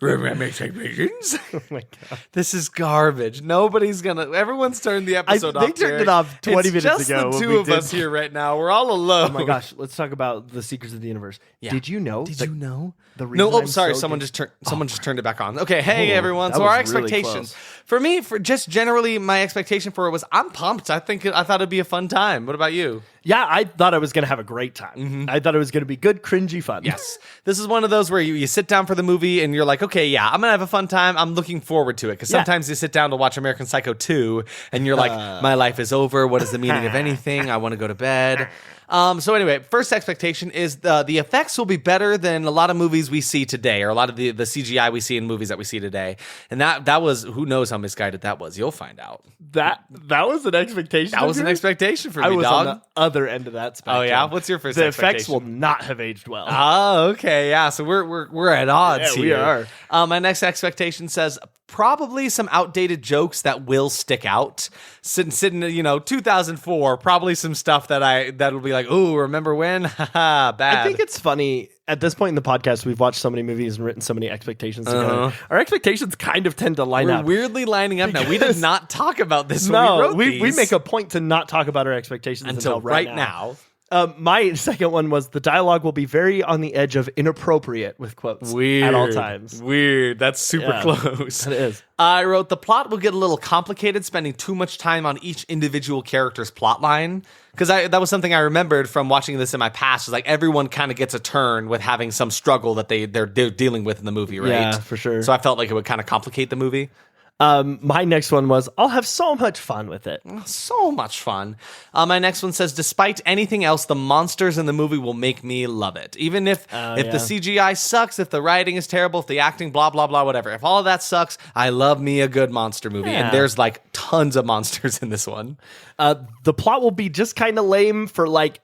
Oh my God. This is garbage. Everyone's turned the episode off. They turned it off 20 minutes just ago. Just the two of us here right now. We're all alone. Oh my gosh. Let's talk about the Secrets of the Universe. Yeah. Did you know? Did you know? The reason no, sorry. Someone just turned it back on. Okay. Hey, everyone. So our expectations really for just generally my expectation for it was I'm pumped. I thought it'd be a fun time. What about you? Yeah, I thought I was going to have a great time. Mm-hmm. I thought it was going to be good, cringy fun. Yes. This is one of those where you sit down for the movie and you're like, okay, yeah, I'm going to have a fun time. I'm looking forward to it. Because sometimes you sit down to watch American Psycho 2 and you're like, my life is over. What is the meaning of anything? I want to go to bed. So anyway, first expectation is the effects will be better than a lot of movies we see today, or a lot of the CGI we see in movies that we see today. And that was, who knows how misguided that was. You'll find out. That was an expectation. That was an expectation for me, I was dog. on the other end of that spectrum. Oh yeah, what's your first the expectation? The effects will not have aged well. Oh, okay, yeah. So we're at odds here. We are. My next expectation says probably some outdated jokes that will stick out. Sitting, 2004, probably some stuff that'll be like, ooh, remember when? Haha, bad. I think it's funny. At this point in the podcast, we've watched so many movies and written so many expectations together. Our expectations kind of tend to line up. We're weirdly lining up now. We did not talk about this when we wrote these. We make a point to not talk about our expectations until right now. My second one was the dialogue will be very on the edge of inappropriate with quotes at all times. Weird. That's super close. It is. I wrote the plot will get a little complicated, spending too much time on each individual character's plot line. Because that was something I remembered from watching this in my past. Was like everyone kind of gets a turn with having some struggle that they're dealing with in the movie, right? Yeah, for sure. So I felt like it would kind of complicate the movie. My next one was, I'll have so much fun with it. So much fun. My next one says, despite anything else, the monsters in the movie will make me love it. Even if the CGI sucks, if the writing is terrible, if the acting, blah, blah, blah, whatever. If all of that sucks, I love me a good monster movie. Yeah. And there's like tons of monsters in this one. The plot will be just kind of lame for like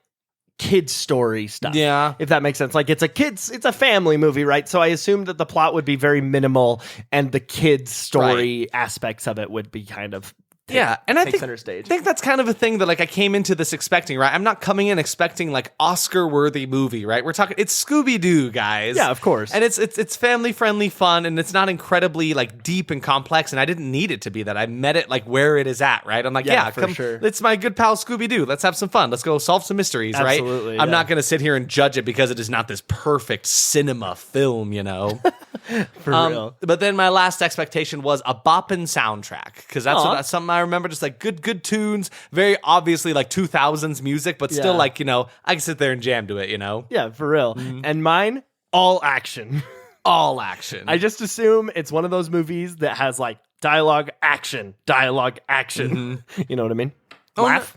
kids story stuff. Yeah. If that makes sense. Like it's a family movie, right? So I assumed that the plot would be very minimal and the kids story aspects of it would be kind of and I center stage. think that's kind of a thing that like I came into this expecting, right? I'm not coming in expecting like Oscar-worthy movie, right? We're talking it's Scooby-Doo, guys. Yeah, of course. And it's family-friendly fun, and it's not incredibly like deep and complex, and I didn't need it to be that. I met it like where it is at, right? I'm like, for sure. It's my good pal Scooby-Doo. Let's have some fun. Let's go solve some mysteries, Absolutely, right? I'm not going to sit here and judge it because it is not this perfect cinema film, For real. But then my last expectation was a boppin' soundtrack, because that's something I remember, just like good tunes, very obviously like 2000s music, but still like, I can sit there and jam to it, Yeah, for real. Mm-hmm. And mine, all action. All action. I just assume it's one of those movies that has like dialogue, action. Mm-hmm. You know what I mean? Laugh.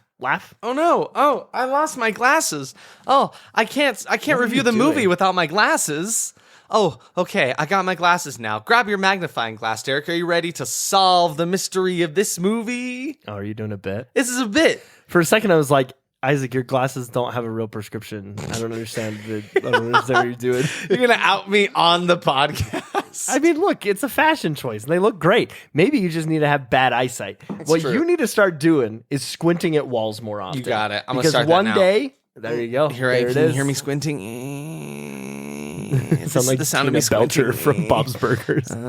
Oh no. Oh, I lost my glasses. Oh, I can't review the movie without my glasses. Oh, okay, I got my glasses now. Grab your magnifying glass, Derek. Are you ready to solve the mystery of this movie? Oh, are you doing a bit? This is a bit. For a second, I was like, Isaac, your glasses don't have a real prescription. I don't understand. I don't understand what you're doing. You're going to out me on the podcast. I mean, look, it's a fashion choice, and they look great. Maybe you just need to have bad eyesight. What you need to start doing is squinting at walls more often. You got it. I'm going to start that now. Because one day, there you go. Can you hear me squinting? It sounds like the sound of me Belcher from Bob's Burgers. There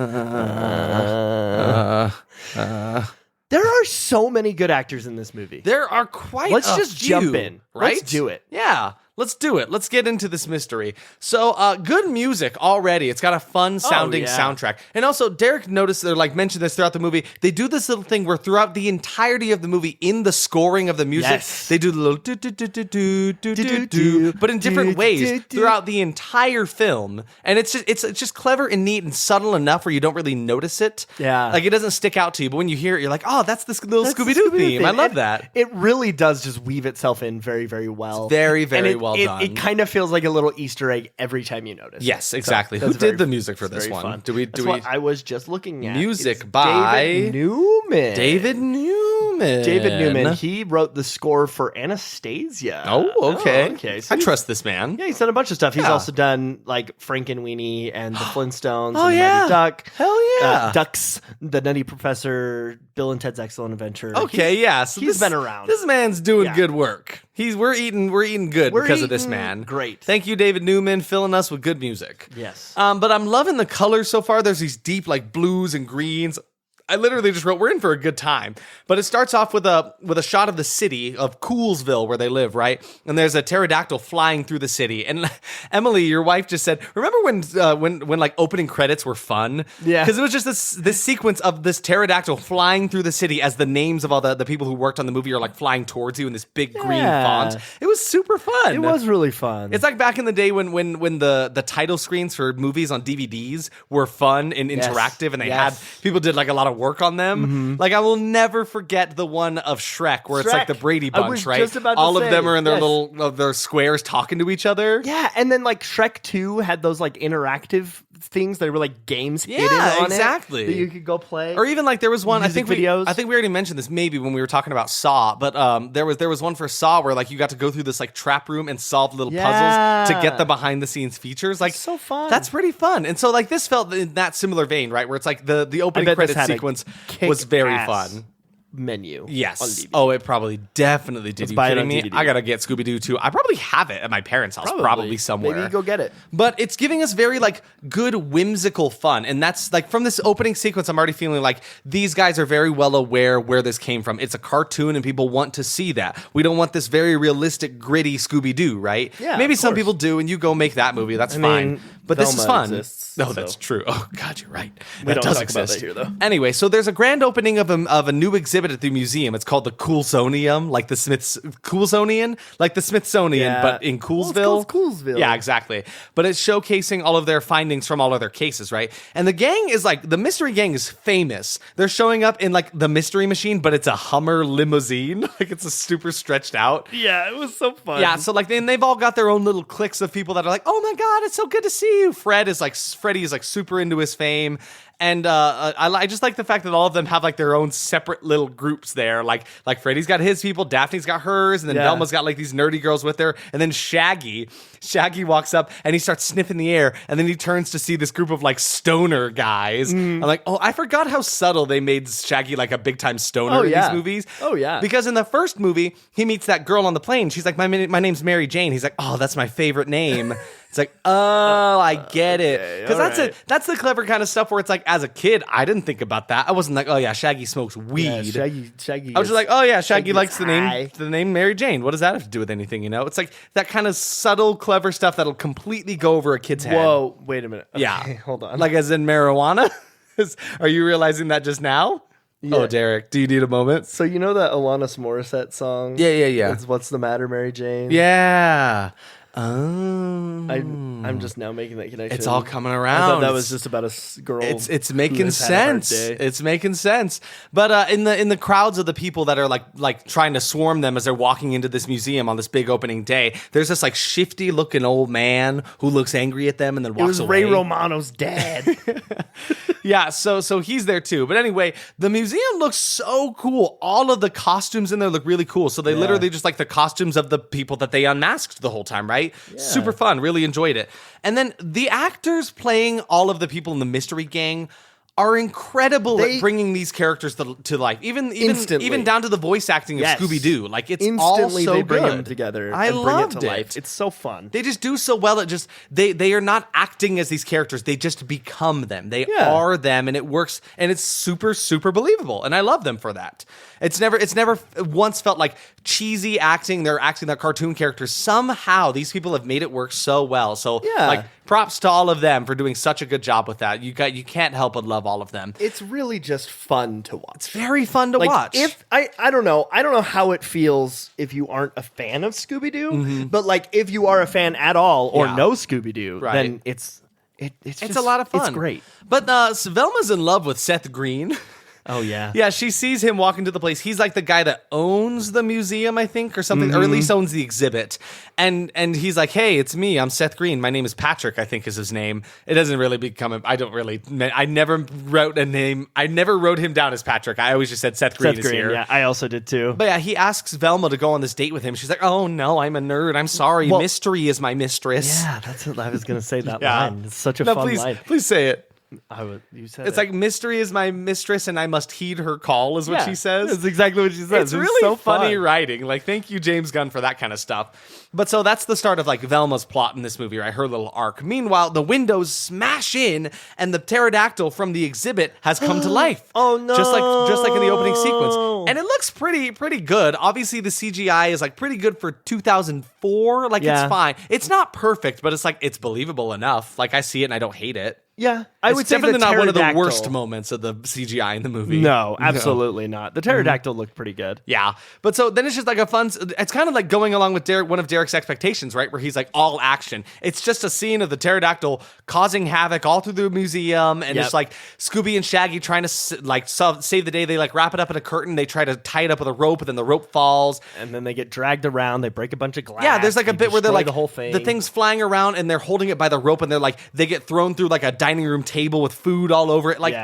are so many good actors in this movie. There are quite Let's a just few, jump in. Right? Let's do it. Yeah. Let's do it. Let's get into this mystery. So, good music already. It's got a fun sounding soundtrack. And also, Derek noticed, or like mentioned this throughout the movie, they do this little thing where throughout the entirety of the movie, in the scoring of the music, they do the little do-do-do-do-do-do-do, but in different ways throughout the entire film. And it's just clever and neat and subtle enough where you don't really notice it. Yeah. Like, it doesn't stick out to you, but when you hear it, you're like, oh, that's this little Scooby-Doo theme. I love that. It really does just weave itself in very, very well. Very, very well done. It kind of feels like a little Easter egg every time you notice. Yes, exactly. Who did the music for this one? Fun. What I was just looking at. Music by David Newman. David Newman. Newman. David Newman. He wrote the score for Anastasia. Oh, okay. Okay. So I trust this man. Yeah, he's done a bunch of stuff. He's Yeah. also done like Frankenweenie and the Flintstones Oh, and the yeah. Mighty Duck. Hell yeah. Ducks, The Nutty Professor, Bill and Ted's Excellent Adventure. Okay, yeah. So he's been around. This man's doing Yeah. good work. We're eating good because of this man. Great. Thank you, David Newman, filling us with good music. Yes. But I'm loving the colors so far. There's these deep like blues and greens. I literally just wrote, we're in for a good time. But it starts off with a shot of the city of Coolsville where they live, right? And there's a pterodactyl flying through the city. And Emily, your wife, just said, remember when like opening credits were fun? Yeah. Because it was just this sequence of this pterodactyl flying through the city as the names of all the people who worked on the movie are like flying towards you in this big green font. It was super fun. It was really fun. It's like back in the day when the title screens for movies on DVDs were fun and interactive, and they had people did like a lot of work on them. Mm-hmm. Like I will never forget the one of Shrek where it's like the Brady I Bunch, was right? just about to All of say, them are in their yes. little their squares talking to each other. Yeah, and then like Shrek 2 had those like interactive things that were like games hidden on exactly. it that you could go play. Or even like there was one Music videos. I think we already mentioned this maybe when we were talking about Saw, but there was one for Saw where like you got to go through this like trap room and solve little puzzles to get the behind the scenes features. Like so fun. That's pretty fun. And so like this felt in that similar vein, right? Where it's like the opening bet this credit had a sequence was very kick-ass fun. Menu. On Yes. DVD. Oh, it probably definitely did. Let's You buy it kidding on me? DVD. I gotta get Scooby Doo too. I probably have it at my parents' house, probably somewhere. Maybe go get it. But it's giving us very like good whimsical fun, and that's like from this opening sequence. I'm already feeling like these guys are very well aware where this came from. It's a cartoon, and people want to see that. We don't want this very realistic, gritty Scooby Doo, right? Yeah, maybe of some course. people do, and you go make that movie. That's I fine. mean, But this is Velma fun. exists, No, so. that's true. Oh God, you're right. We That don't does talk exist about that here, though. Anyway, so there's a grand opening of a new exhibit at the museum. It's called the Coolsonium, like the Smithsonian, Yeah. but in Well, it's called Coolsville. Coolsville. Yeah, exactly. But it's showcasing all of their findings from all of their cases, right? And the gang is like the mystery gang is famous. They're showing up in like the mystery machine, but it's a Hummer limousine. Like it's a super stretched out. Yeah, it was so fun. Yeah, so like they've all got their own little cliques of people that are like, "Oh my god, it's so good to see you." Freddie is like super into his fame, and I just like the fact that all of them have like their own separate little groups there. Like Freddie's got his people, Daphne's got hers, and then Velma's got like these nerdy girls with her, and then Shaggy walks up and he starts sniffing the air, and then he turns to see this group of like stoner guys. I'm like, oh, I forgot how subtle they made Shaggy like a big time stoner in these movies. Oh, yeah. Because in the first movie, he meets that girl on the plane. She's like, my name's Mary Jane. He's like, oh, that's my favorite name. It's like, oh, I get it. Because that's the clever kind of stuff where it's like, as a kid, I didn't think about that. I wasn't like, oh yeah, Shaggy smokes weed. Yeah, Shaggy. I was just like, oh yeah, Shaggy likes high. the name Mary Jane. What does that have to do with anything? You know, it's like that kind of subtle, clever stuff that'll completely go over a kid's head. Whoa, wait a minute. Okay, Yeah, hold on. Like as in marijuana. Are you realizing that just now? Yeah. Oh, Derek, do you need a moment? So you know that Alanis Morissette song? Yeah. It's What's the Matter, Mary Jane? Yeah. Oh. I'm just now making that connection. It's all coming I around. thought that was just about a girl. It's who making has had a hard sense. day. It's making sense. But in the crowds of the people that are like trying to swarm them as they're walking into this museum on this big opening day, there's this like shifty looking old man who looks angry at them and then walks It was away. Ray Romano's dad. Yeah, so he's there too. But anyway, the museum looks so cool. All of the costumes in there look really cool. So they literally just like the costumes of the people that they unmasked the whole time, right? Yeah. Super fun. Really enjoyed it. And then the actors playing all of the people in the mystery gang are incredible at bringing these characters to life. Even down to the voice acting of Scooby-Doo. Like it's Instantly all so they bring good. them together I and bring it loved to life. It's so fun. They just do so well at just they are not acting as these characters. They just become them. They are them, and it works, and it's super, super believable. And I love them for that. It's never once felt like cheesy acting. They're acting that cartoon characters. Somehow these people have made it work so well. So like props to all of them for doing such a good job with that. You can't help but love all of them. It's really just fun to watch. It's very fun to watch. If I don't know how it feels if you aren't a fan of Scooby-Doo, but like if you are a fan at all or know Scooby-Doo, then it's a lot of fun. It's great. But Velma's in love with Seth Green. Oh, yeah. Yeah, she sees him walk into the place. He's like the guy that owns the museum, I think, or something, or at least owns the exhibit. And he's like, hey, it's me. I'm Seth Green. My name is Patrick, I think is his name. It doesn't really I never wrote a name. I never wrote him down as Patrick. I always just said Seth Green is here. Yeah, I also did too. But yeah, he asks Velma to go on this date with him. She's like, oh no, I'm a nerd. I'm sorry. Mystery is my mistress. Yeah, that's what I was going to say that Yeah. line. It's such a fun line. Please say it. You said It's like, mystery is my mistress and I must heed her call is what she says. That's exactly what she says. It's really so funny fun. writing. Like, thank you, James Gunn, for that kind of stuff. But so that's the start of like Velma's plot in this movie, right? Her little arc. Meanwhile, the windows smash in and the pterodactyl from the exhibit has come to life. Oh no. Just like in the opening sequence. And it looks pretty good. Obviously, the CGI is like pretty good for 2004. Like, it's fine. It's not perfect, but it's believable enough. Like, I see it and I don't hate it. Yeah, I would say definitely not one of the pterodactyl- worst moments of the CGI in the movie. No, absolutely not. The pterodactyl looked pretty good. Yeah, but so then it's just like a fun. It's kind of like going along with one of Derek's expectations, right? Where he's like all action. It's just a scene of the pterodactyl causing havoc all through the museum, and it's like Scooby and Shaggy trying to save the day. They like wrap it up in a curtain. They try to tie it up with a rope, and then the rope falls, and then they get dragged around. They break a bunch of glass. Yeah, there's like a bit where they're like the whole thing. The thing's flying around, and they're holding it by the rope, and they get thrown through like a dining room table with food all over it. Like,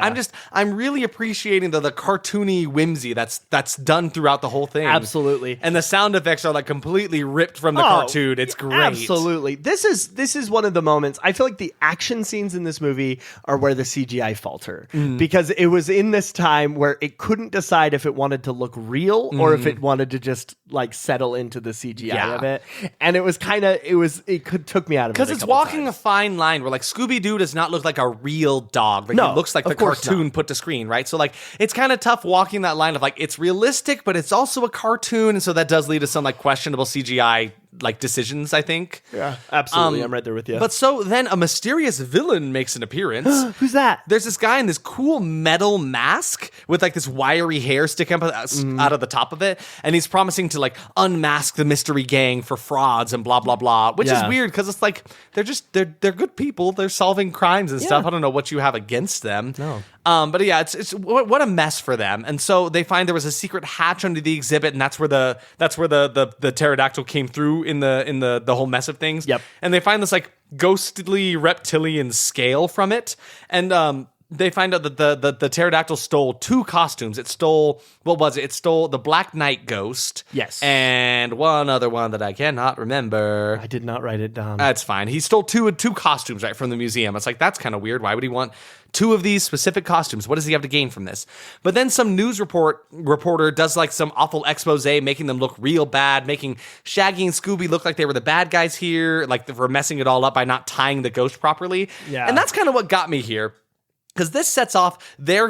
I'm really appreciating the cartoony whimsy that's done throughout the whole thing. Absolutely. And the sound effects are like completely ripped from the cartoon. It's great. Absolutely. This is one of the moments. I feel like the action scenes in this movie are where the CGI falter, because it was in this time where it couldn't decide if it wanted to look real or if it wanted to just like settle into the CGI of it. And it was took me out of it. Because it's walking a fine line where like Scooby-Doo does not look like a real dog. Like, no, it looks like the cartoon put to screen, right? So like it's kind of tough walking that line of like it's realistic, but it's also a cartoon, and so that does lead to some like questionable CGI like decisions, I think. Yeah, absolutely. I'm right there with you. But so then a mysterious villain makes an appearance. Who's that? There's this guy in this cool metal mask with like this wiry hair sticking up out of the top of it, and he's promising to like unmask the mystery gang for frauds and blah blah blah, which is weird because it's like they're good people. They're solving crimes and stuff. I don't know what you have against them. No. But yeah, it's what a mess for them. And so they find there was a secret hatch under the exhibit, and that's where the pterodactyl came through in the whole mess of things. Yep. And they find this like ghostly reptilian scale from it, and they find out that the pterodactyl stole two costumes. It stole, what was it? It stole the Black Knight ghost. Yes. And one other one that I cannot remember. I did not write it down. That's fine. He stole two costumes, right, from the museum. It's like, that's kind of weird. Why would he want two of these specific costumes? What does he have to gain from this? But then some news reporter does like some awful expose, making them look real bad, making Shaggy and Scooby look like they were the bad guys here, like for messing it all up by not tying the ghost properly. Yeah. And that's kind of what got me here. Because this sets off their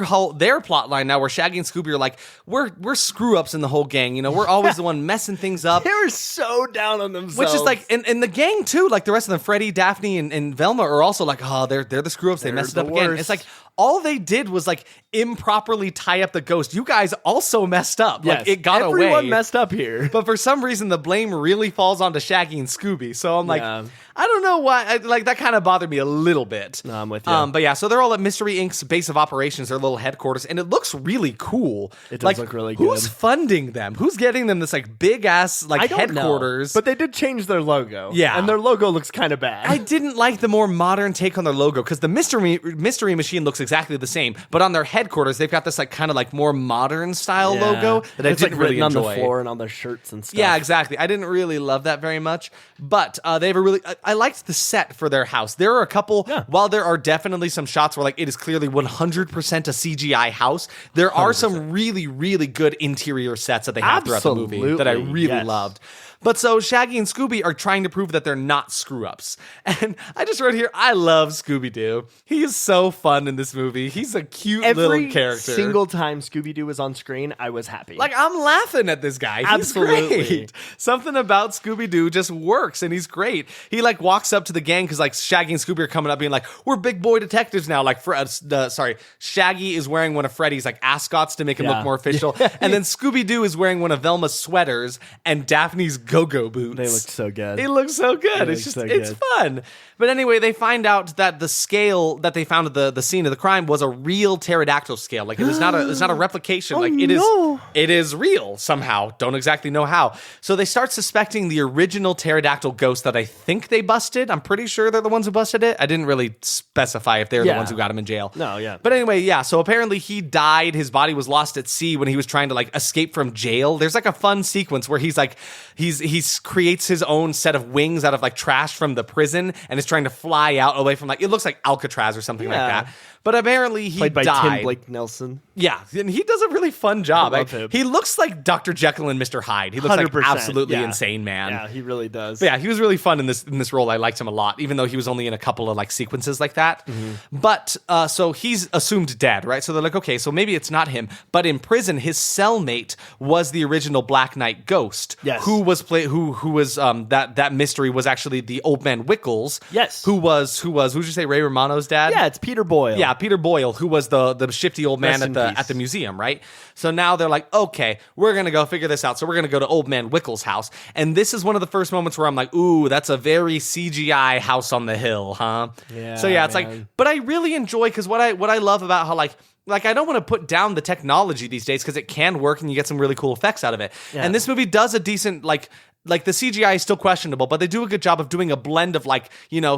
plot line now, where Shaggy and Scooby are like, we're screw ups in the whole gang. You know, we're always the one messing things up. They're so down on themselves. Which is like, and the gang too, like the rest of them, Freddy, Daphne, and Velma are also like, oh, they're the screw ups. They messed it up again. It's like, all they did was like improperly tie up the ghost. You guys also messed up. Yes, like, it got away. Everyone messed up here. But for some reason, the blame really falls onto Shaggy and Scooby. So I'm like, I don't know why. Like, that kind of bothered me a little bit. No, I'm with you. But yeah, so they're all at Mystery Inc.'s base of operations, their little headquarters, and it looks really cool. It does look really good. Who's funding them? Who's getting them this like big ass like headquarters? But they did change their logo. Yeah, and their logo looks kind of bad. I didn't like the more modern take on their logo, because the mystery machine looks exactly the same, but on their headquarters they've got this like kind of like more modern style logo that I didn't really enjoy. On the floor and on their shirts and stuff. Yeah, exactly. I didn't really love that very much, but they have a really. I liked the set for their house. There are a couple. Yeah. While there are definitely some shots where like it is clearly 100% a CGI house, there are 100%. Some really, really good interior sets that they have throughout the movie that I really loved. But so Shaggy and Scooby are trying to prove that they're not screw-ups. And I just wrote here, I love Scooby-Doo. He is so fun in this movie. He's a cute little character. Every single time Scooby-Doo was on screen, I was happy. Like, I'm laughing at this guy. Absolutely. He's great. Something about Scooby-Doo just works, and he's great. He, like, walks up to the gang because, like, Shaggy and Scooby are coming up being like, we're big boy detectives now. Like, Shaggy is wearing one of Freddy's, like, ascots to make him look more official. And then Scooby-Doo is wearing one of Velma's sweaters, and Daphne's go-go boots. They look so good. They look so good. It's fun. But anyway, they find out that the scale that they found at the scene of the crime was a real pterodactyl scale. Like, it's not a replication. It is real somehow. Don't exactly know how. So they start suspecting the original pterodactyl ghost that I think they busted. I'm pretty sure they're the ones who busted it. I didn't really specify if they're the ones who got him in jail. No, yeah. But anyway, yeah. So apparently he died. His body was lost at sea when he was trying to like escape from jail. There's like a fun sequence where he's like he creates his own set of wings out of like trash from the prison and is trying to fly out away from like, it looks like Alcatraz or something like that. But apparently he played by died. Tim Blake Nelson. Yeah, and he does a really fun job. I love him. He looks like Dr. Jekyll and Mr. Hyde. He looks like absolutely insane man. Yeah, he really does. But yeah, he was really fun in this role. I liked him a lot, even though he was only in a couple of like sequences like that. But so he's assumed dead, right? So they're like, okay, so maybe it's not him. But in prison, his cellmate was the original Black Knight ghost. Yes. Who was that mystery was actually the old man Wickles. Yes. Who'd you say, Ray Romano's dad? Yeah, it's Peter Boyle. Yeah, Peter Boyle, who was the shifty old man Rest in at peace. the museum, right? So now they're like, okay, we're gonna go figure this out. So we're gonna go to old man Wickles' house, and this is one of the first moments where I'm like, ooh, that's a very CGI house on the hill, huh? Yeah. So yeah, it's man. like, but I really enjoy because what I love about how like I don't want to put down the technology these days because it can work and you get some really cool effects out of it. Yeah. And this movie does a decent like the CGI is still questionable, but they do a good job of doing a blend of like,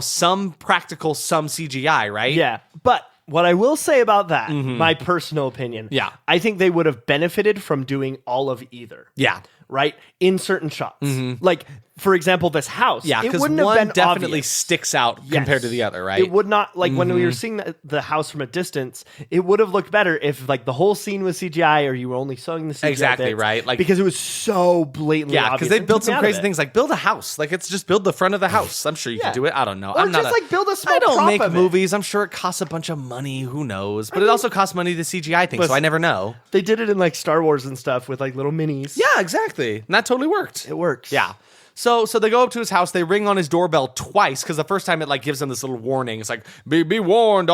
some practical, some CGI, right? Yeah, but what I will say about that, my personal opinion, I think they would have benefited from doing all of either. Yeah. Right? In certain shots. Like, for example, this house. Yeah, because one definitely sticks out compared to the other, right? It would not, like, when we were seeing the house from a distance, it would have looked better if, like, the whole scene was CGI or you were only showing the CGI exactly, bits, right? Like, because it was so blatantly obvious. Yeah, because they built some crazy things, like build a house. Like, it's just build the front of the house. I'm sure you can do it. I don't know. Or build a small I don't prop make of it. movies. I'm sure it costs a bunch of money. Who knows? But it also costs money to CGI things, so I never know. They did it in, like, Star Wars and stuff with, like, little minis. Yeah, exactly. And that totally worked. It works. Yeah. So they go up to his house. They ring on his doorbell twice because the first time it like gives them this little warning. It's like, be warned.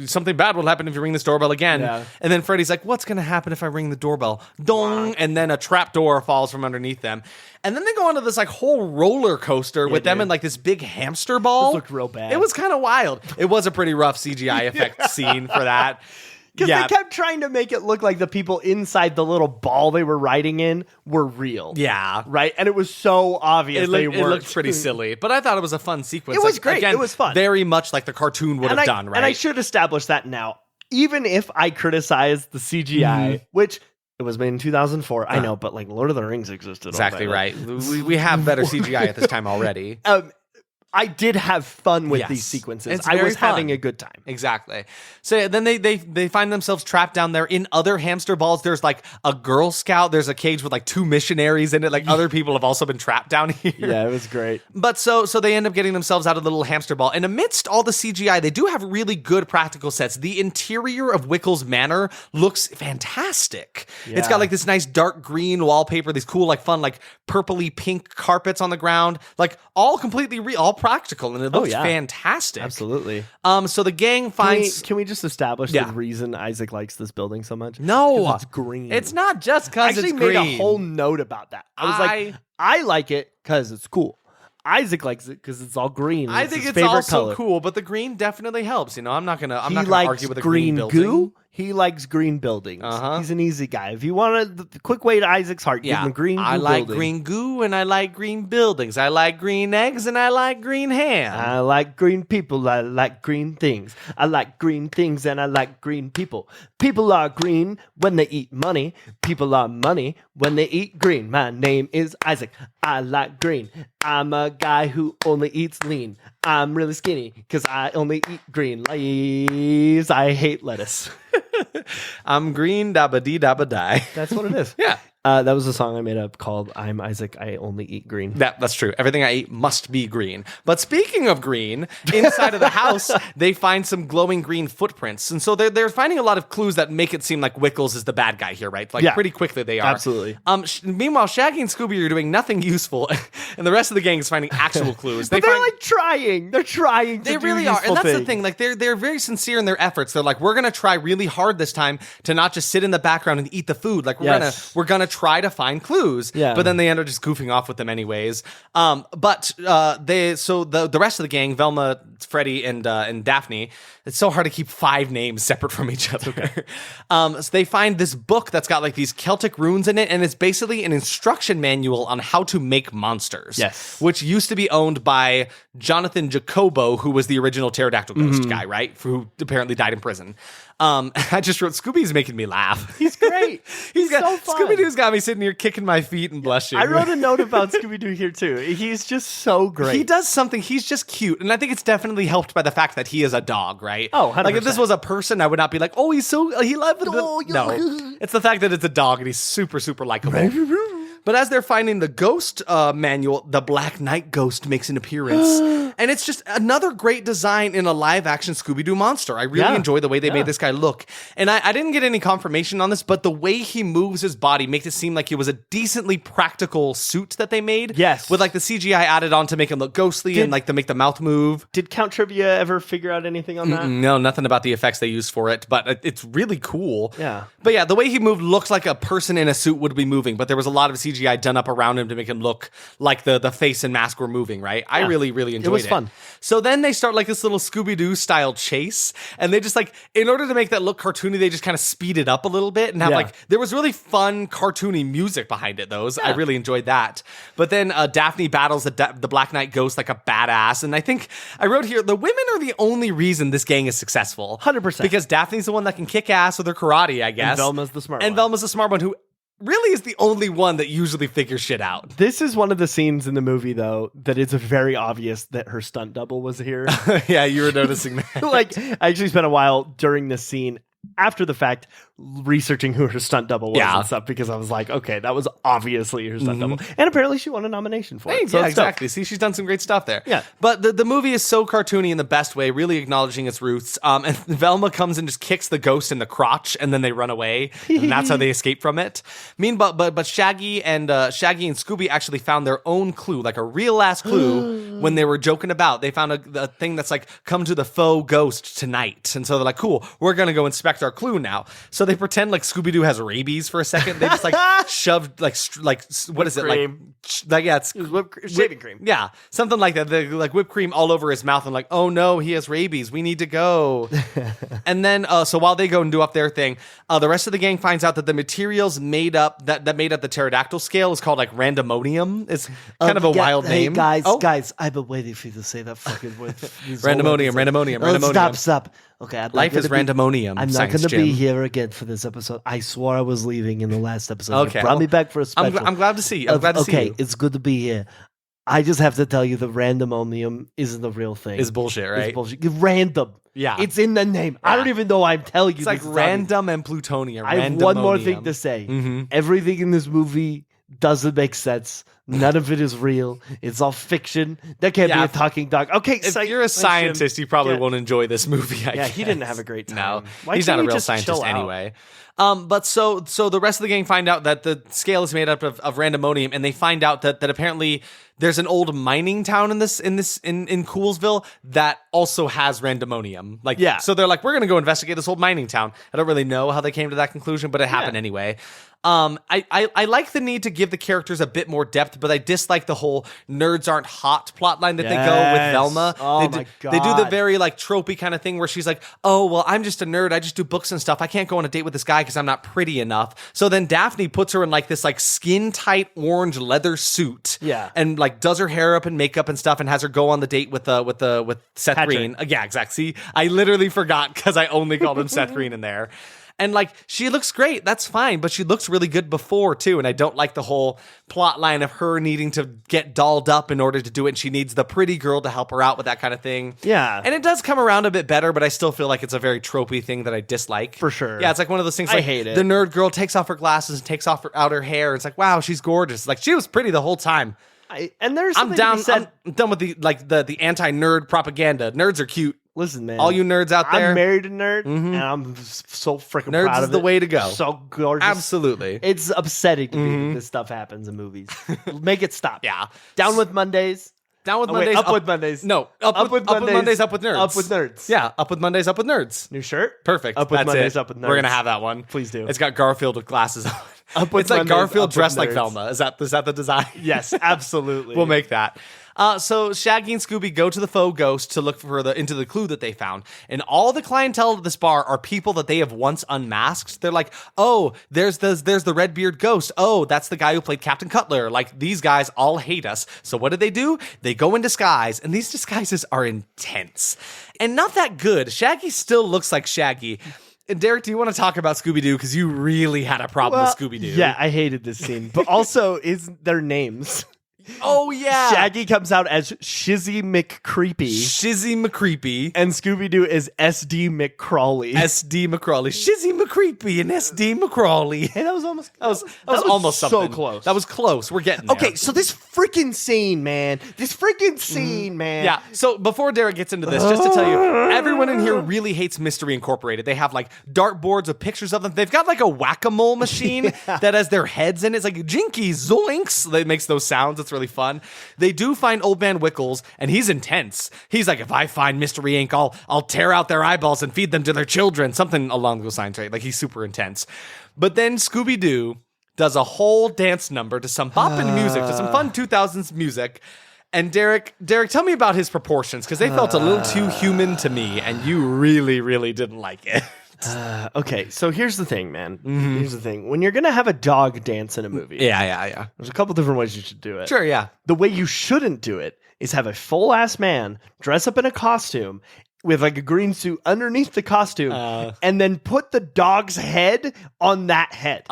Something bad will happen if you ring this doorbell again. Yeah. And then Freddy's like, what's going to happen if I ring the doorbell? Dong. And then a trap door falls from underneath them. And then they go onto this like whole roller coaster with them in like this big hamster ball. This looked real bad. It was kind of wild. It was a pretty rough CGI effect scene for that. Because they kept trying to make it look like the people inside the little ball they were riding in were real. Yeah. Right? And it was so obvious they weren't. It looked pretty silly. But I thought it was a fun sequence. It was great. Again, it was fun. Very much like the cartoon would have done, right? And I should establish that now. Even if I criticize the CGI, which it was made in 2004, I know, but like Lord of the Rings existed. Exactly right. We have better CGI at this time already. I did have fun with these sequences. I was having a good time. Exactly. So then they find themselves trapped down there in other hamster balls. There's like a Girl Scout. There's a cage with like 2 missionaries in it. Like other people have also been trapped down here. Yeah, it was great. But so they end up getting themselves out of the little hamster ball. And amidst all the CGI, they do have really good practical sets. The interior of Wickles Manor looks fantastic. Yeah. It's got like this nice dark green wallpaper, these cool like fun like purpley pink carpets on the ground, like all completely real, all practical, and it looks fantastic. Absolutely. So the gang finds. Can we just establish the reason Isaac likes this building so much? No, it's green. It's not just because it's green. I actually made a whole note about that. I was like, I like it because it's cool. Isaac likes it because it's all green. I think it's also cool, but the green definitely helps. I'm not gonna argue with a green building. Goo. He likes green buildings. He's an easy guy. If you want the quick way to Isaac's heart, give him a green goo I like building. green goo and I like green buildings. I like green eggs and I like green ham. I like green people. I like green things. I like green things and I like green people. People are green when they eat money. People are money when they eat green. My name is Isaac. I like green. I'm a guy who only eats lean. I'm really skinny because I only eat green leaves. I hate lettuce. I'm green, dabba dee dabba die. That's what it is. Yeah. That was a song I made up called I'm Isaac, I Only Eat Green. That's true. Everything I eat must be green. But speaking of green, inside of the house, they find some glowing green footprints. And so they're finding a lot of clues that make it seem like Wickles is the bad guy here, right? Like pretty quickly they are. Absolutely. Meanwhile, Shaggy and Scooby are doing nothing useful, and the rest of the gang is finding actual clues. They're like trying. They're trying to They do really are. And that's things. the thing. Like they're very sincere in their efforts. They're like, we're gonna try really hard this time to not just sit in the background and eat the food. Like we're gonna try to find clues. Yeah. But then they end up just goofing off with them anyways. The rest of the gang, Velma, Freddy, and Daphne, it's so hard to keep 5 names separate from each other. Okay. So they find this book that's got like these Celtic runes in it, and it's basically an instruction manual on how to make monsters. Yes. Which used to be owned by Jonathan Jacobo, who was the original pterodactyl ghost guy, right? Who apparently died in prison. I just wrote, Scooby's making me laugh. He's great. He's so fun. Scooby-Doo's got me sitting here kicking my feet and blushing. I wrote a note about Scooby-Doo here too. He's just so great. He does something. He's just cute. And I think it's definitely helped by the fact that he is a dog, right? Oh, 100%. Like if this was a person, I would not be like, oh, he loves it. No. It's the fact that it's a dog and he's super, super likable. But as they're finding the ghost manual, the Black Knight ghost makes an appearance. And it's just another great design in a live-action Scooby-Doo monster. I really enjoy the way they made this guy look. And I didn't get any confirmation on this, but the way he moves his body makes it seem like it was a decently practical suit that they made. Yes. With like the CGI added on to make him look ghostly and like to make the mouth move. Did Count Trivia ever figure out anything on that? No, nothing about the effects they used for it, but it's really cool. Yeah. But yeah, the way he moved looks like a person in a suit would be moving, but there was a lot of CGI done up around him to make him look like the face and mask were moving, right? I really, really enjoyed it. It was fun. So then they start like this little Scooby-Doo style chase, and they just like, in order to make that look cartoony, they just kind of speed it up a little bit and have like, there was really fun cartoony music behind it, though. I really enjoyed that. But then Daphne battles the Black Knight ghost like a badass, and I think I wrote here, the women are the only reason this gang is successful. 100%. Because Daphne's the one that can kick ass with her karate, I guess. And Velma's the smart one. And Velma's the smart one who really is the only one that usually figures shit out. This is one of the scenes in the movie, though, that it's very obvious that her stunt double was here. Yeah, you were noticing that. Like, I actually spent a while during this scene, after the fact, researching who her stunt double was and stuff, because I was like, okay, that was obviously her stunt double. And apparently she won a nomination for it. So yeah, exactly. See, she's done some great stuff there. Yeah. But the movie is so cartoony in the best way, really acknowledging its roots. And Velma comes and just kicks the ghost in the crotch, and then they run away. And that's how they escape from it. But Shaggy and Scooby actually found their own clue, like a real ass clue, when they were joking about. They found a thing that's like, come to the faux ghost tonight. And so they're like, cool, we're going to go inspect our clue now. So they pretend like Scooby-Doo has rabies for a second. They just like shoved like what is it? Like yeah, it's shaving cream. Yeah, something like that. They like whipped cream all over his mouth and like, oh no, he has rabies. We need to go. And then so while they go and do up their thing, the rest of the gang finds out that the materials made up that made up the pterodactyl scale is called like randomonium. It's kind of a wild name. Hey guys, I've been waiting for you to say that fucking word. randomonium. Stop. Okay, Life is randomonium. I'm not going to be here again for this episode. I swore I was leaving in the last episode. Okay, you brought me back for a special. I'm glad to see you. Okay, it's good to be here. I just have to tell you, the randomonium isn't the real thing. It's bullshit, right? It's bullshit. Random. Yeah. It's in the name. Yeah. I don't even know I'm telling you. It's like random and plutonium. I have one more thing to say. Everything in this movie doesn't make sense. None of it is real. It's all fiction. There can't be a talking dog. Okay, if you're a scientist, you probably won't enjoy this movie. I guess. He didn't have a great time. No, he's not a real scientist anyway. But so the rest of the gang find out that the scale is made up of randomonium, and they find out that apparently there's an old mining town in Coolsville that also has randomonium. So they're like, we're gonna go investigate this old mining town. I don't really know how they came to that conclusion, but it happened anyway. I like the need to give the characters a bit more depth, but I dislike the whole nerds aren't hot plotline that they go with Velma. Oh my God. They do the very like tropey kind of thing where she's like, oh, well, I'm just a nerd. I just do books and stuff. I can't go on a date with this guy because I'm not pretty enough. So then Daphne puts her in like this like skin tight orange leather suit. Yeah. And like does her hair up and makeup and stuff and has her go on the date with Seth Patrick. Green. Yeah, exactly. See, I literally forgot because I only called him Seth Green in there. And like, she looks great. That's fine. But she looks really good before too. And I don't like the whole plot line of her needing to get dolled up in order to do it. And she needs the pretty girl to help her out with that kind of thing. Yeah. And it does come around a bit better, but I still feel like it's a very tropey thing that I dislike. For sure. Yeah, it's like one of those things I like hate it. The nerd girl takes off her glasses and takes off out her hair. It's like, wow, she's gorgeous. Like, she was pretty the whole time. And there's I'm down. I'm done with the anti-nerd propaganda. Nerds are cute. Listen, man. All you nerds out there. I'm married to nerd, and I'm so freaking proud of it. Nerds is the way to go. So gorgeous. Absolutely. It's upsetting to me that this stuff happens in movies. Make it stop. Yeah. Down with Mondays. Down with Oh, Mondays. wait, up with Mondays. No, up with Mondays. Up with nerds. Up with nerds. Yeah, up with Mondays. Up with nerds. New shirt. Perfect. Up with That's Mondays. it. Up with nerds. We're gonna have that one. Please do. It's got Garfield with glasses on. Up with it's like Mondays, Garfield up with dressed like nerds. Velma. Is that the design? Yes, absolutely. We'll make that. So Shaggy and Scooby go to the faux ghost to look for into the clue that they found, and all the clientele of this bar are people that they have once unmasked. They're like, oh, there's the Redbeard ghost. Oh, that's the guy who played Captain Cutler. Like, these guys all hate us. So what do? They go in disguise, and these disguises are intense and not that good. Shaggy still looks like Shaggy. And Derek, do you want to talk about Scooby-Doo? Because you really had a problem with Scooby-Doo. Yeah, I hated this scene. But also, is their names. Oh, yeah. Shaggy comes out as Shizzy McCreepy. Shizzy McCreepy. And Scooby-Doo is SD McCrawley. SD McCrawley. Shizzy McCreepy and SD McCrawley. Hey, that was almost almost so something. close. That was close. We're getting there. Okay, so this freaking scene, man. Yeah. So before Derek gets into this, just to tell you, everyone in here really hates Mystery Incorporated. They have like dartboards with pictures of them. They've got like a whack-a-mole machine that has their heads in it. It's like jinky zoinks. That makes those sounds. It's really fun. They do find Old Man Wickles, and he's intense. He's like, if I find Mystery Inc., I'll tear out their eyeballs and feed them to their children. Something along those lines, right? Like, he's super intense. But then Scooby-Doo does a whole dance number to some bopping music, to some fun 2000s music. And Derek, tell me about his proportions, because they felt a little too human to me, and you really, really didn't like it. Okay, so here's the thing, man. Here's the thing. When you're going to have a dog dance in a movie, Yeah. there's a couple different ways you should do it. Sure, yeah. The way you shouldn't do it is have a full-ass man dress up in a costume with like a green suit underneath the costume and then put the dog's head on that head.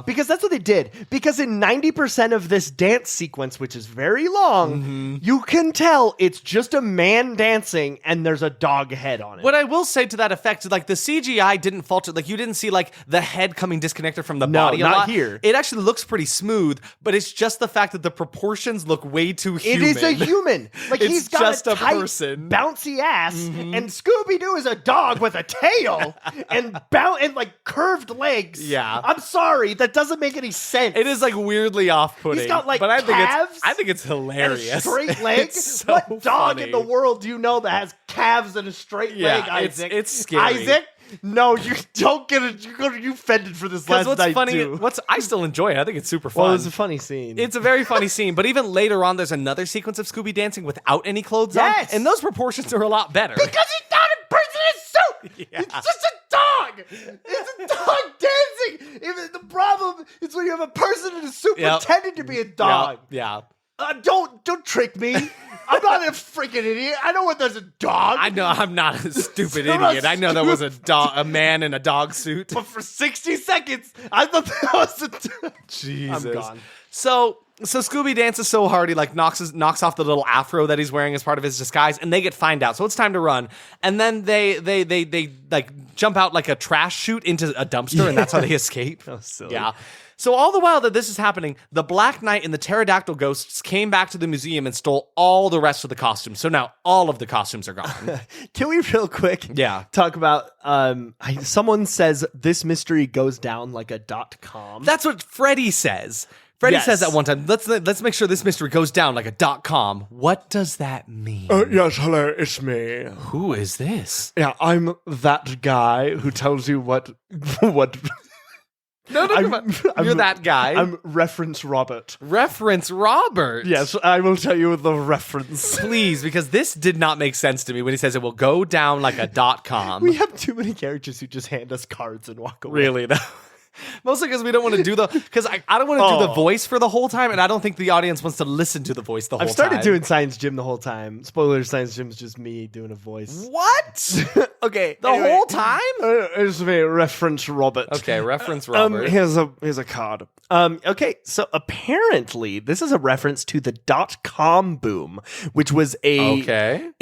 Because that's what they did. Because in 90% of this dance sequence, which is very long, you can tell it's just a man dancing and there's a dog head on it. What I will say to that effect, like, the CGI didn't falter. Like, you didn't see like the head coming disconnected from the body a not lot. here. It actually looks pretty smooth, but it's just the fact that the proportions look way too human. It is a human. Like, It's he's got just a a tight, person. bouncy ass, and Scooby-Doo is a dog with a tail and like curved legs. Yeah. I'm sorry, that doesn't make any sense. It is like weirdly off-putting. He's got like but calves. I think it's and a hilarious. straight leg. It's so what dog funny. in the world do you know that has calves and a straight leg, Isaac? it's scary. Isaac? No, you don't get it. You fended for this last Because what's night, funny, too. I still enjoy it. I think it's super fun. Well, it was a funny scene. It's a very funny scene, but even later on, there's another sequence of Scooby dancing without any clothes Yes! on, and those proportions are a lot better. because he's not a person in a suit. Yeah. It's just a dog. It's a dog dancing. The problem is when you have a person in a suit Yep. pretending to be a dog. Yeah. Don't trick me. I'm not a freaking idiot. I know when there's a dog. I know I'm not a stupid You're not idiot. I know there was a man in a dog suit. But for 60 seconds, I thought that was a Jesus. I'm gone. So Scooby dances so hard he like knocks off the little afro that he's wearing as part of his disguise, and they get fined out. So it's time to run. And then they like jump out like a trash chute into a dumpster, and that's how they escape. That was silly. Yeah. So all the while that this is happening, the Black Knight and the Pterodactyl ghosts came back to the museum and stole all the rest of the costumes. So now all of the costumes are gone. Can we real quick talk about someone says this mystery goes down like a .com. That's what Freddy says. Freddy Yes. says that one time. Let's make sure this mystery goes down like a .com. What does that mean? Yes, hello, it's me. Who is this? Yeah, I'm that guy who tells you what No, you're that guy. I'm Reference Robert. Reference Robert. Yes, I will tell you the reference. Please, because this did not make sense to me when he says it will go down like a .com. We have too many characters who just hand us cards and walk away. Really, though. Mostly because we don't want to do because I don't want to do the voice for the whole time, and I don't think the audience wants to listen to the voice the whole time. I've started doing Science Gym the whole time. Spoiler, Science Gym's just me doing a voice. What? Okay. The whole time? It's me, Reference Robert. Okay, Reference Robert. Here's a card. Okay, so apparently this is a reference to the .com boom, which was Okay.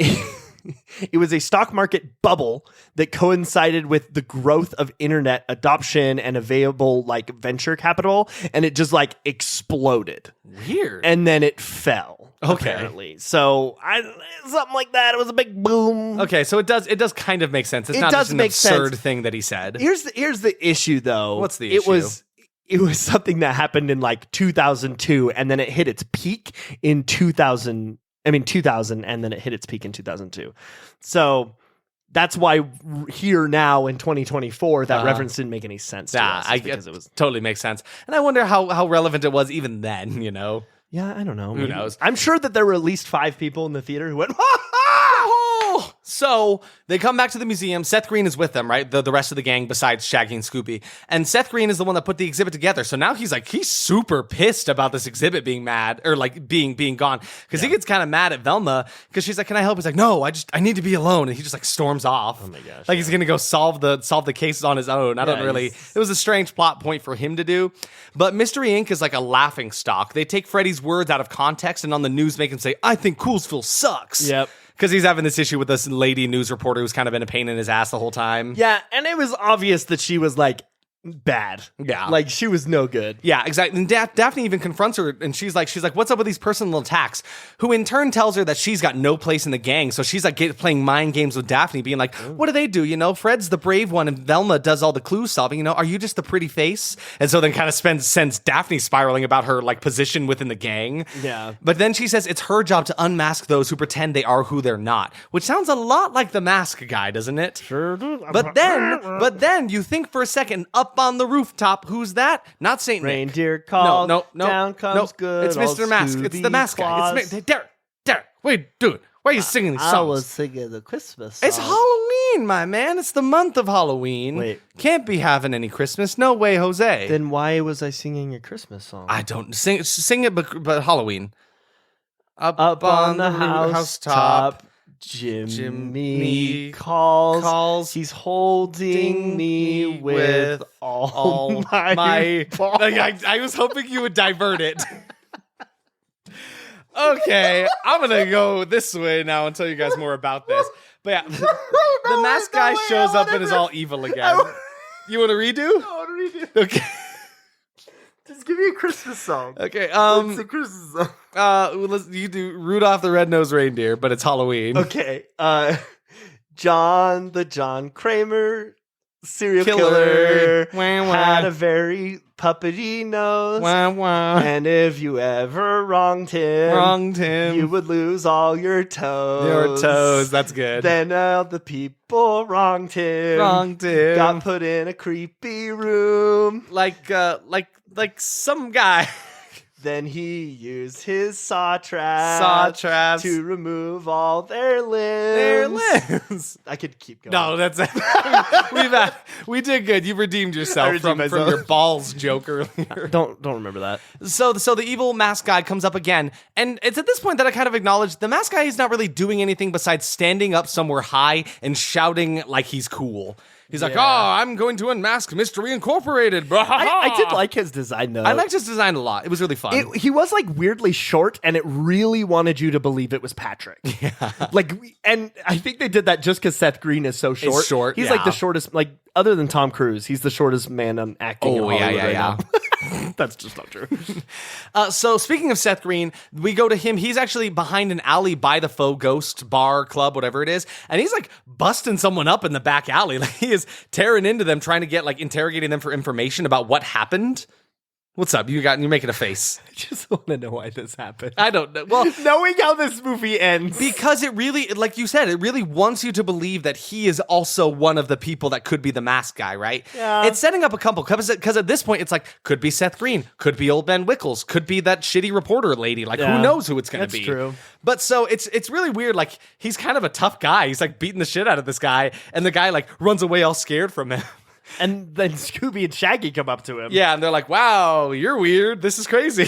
It was a stock market bubble that coincided with the growth of internet adoption and available like venture capital, and it just like exploded. Weird. And then it fell. Okay. Apparently. So something like that. It was a big boom. Okay, so it does kind of make sense. It's not just an absurd thing that he said. Here's the issue though. What's the issue? It was something that happened in like 2002, and then it hit its peak in 2000. 2000, and then it hit its peak in 2002. So that's why here now in 2024, that reference didn't make any sense to us. Because it was totally makes sense. And I wonder how relevant it was even then, you know? Yeah, I don't know. Who knows? I'm sure that there were at least 5 people in the theater who went, So they come back to the museum. Seth Green is with them, right? The rest of the gang besides Shaggy and Scooby. And Seth Green is the one that put the exhibit together. So now he's super pissed about this exhibit being mad or like being gone. Because he gets kind of mad at Velma because she's like, "Can I help?" He's like, "No, I need to be alone." And he just like storms off. Oh my gosh. Like he's gonna go solve the cases on his own. I don't really. It was a strange plot point for him to do. But Mystery Inc. is like a laughing stock. They take Freddy's words out of context and on the news make him say, "I think Coolsville sucks." Yep. Because he's having this issue with this lady news reporter who's kind of been a pain in his ass the whole time. Yeah, and it was obvious that she was like bad. Yeah. Like she was no good. Yeah, exactly. And Daphne even confronts her and she's like, "What's up with these personal attacks?" Who in turn tells her that she's got no place in the gang. So she's like playing mind games with Daphne, being like, "What do they do? You know, Fred's the brave one and Velma does all the clue solving. You know, are you just the pretty face?" And so then kind of sends Daphne spiraling about her like position within the gang. Yeah. But then she says it's her job to unmask those who pretend they are who they're not, which sounds a lot like the Mask Guy, doesn't it? Sure do. But then you think for a second, up on the rooftop, who's that? Not Saint Nick. Reindeer call. No. Down comes good. It's Mr. Mask. It's the Mask Guy. It's Derek. What are you doing? Why are you singing these songs? I was singing the Christmas song. It's Halloween, my man. It's the month of Halloween. Wait. Can't be having any Christmas. No way, Jose. Then why was I singing a Christmas song? I don't sing it, but Halloween. Up on the housetop. Jimmy calls. He's holding me with all my balls. I was hoping you would divert it. Okay, I'm gonna go this way now and tell you guys more about this. But yeah, the Mask Guy shows up and is all evil again. You want to redo? I want to redo. Okay. Just give me a Christmas song. Okay. It's a Christmas song. You do Rudolph the Red-Nosed Reindeer, but it's Halloween. Okay. John Kramer serial killer had a very puppety nose. And if you ever wronged him, you would lose all your toes. That's good. Then the people wronged him. Got put in a creepy room. Like some guy. Then he used his saw traps to remove all their limbs. I could keep going. No, that's we did good. You redeemed yourself from your balls joke earlier. Don't remember that. So the evil Mask Guy comes up again, and it's at this point that I kind of acknowledge the Mask Guy is not really doing anything besides standing up somewhere high and shouting like he's cool. He's like, "Oh, I'm going to unmask Mystery Incorporated." I did like his design, though. I liked his design a lot. It was really fun. He was like weirdly short, and it really wanted you to believe it was Patrick. Yeah. And I think they did that just because Seth Green is so short. He's like the shortest, like other than Tom Cruise, he's the shortest man on acting in Hollywood right now. That's just not true. So speaking of Seth Green, we go to him. He's actually behind an alley by the faux ghost bar, club, whatever it is. And he's like busting someone up in the back alley. Like he is tearing into them, trying to get like interrogating them for information about what happened. What's up? You're making a face. I just want to know why this happened. I don't know. Well, knowing how this movie ends. Because it really, like you said, it really wants you to believe that he is also one of the people that could be the Mask Guy, right? Yeah. It's setting up a couple, because at this point, it's like, could be Seth Green, could be old Ben Wickles, could be that shitty reporter lady. Like, who knows who it's going to be? That's true. But so it's really weird. Like, he's kind of a tough guy. He's like beating the shit out of this guy, and the guy like runs away all scared from him. And then Scooby and Shaggy come up to him. Yeah, and they're like, "Wow, you're weird. This is crazy."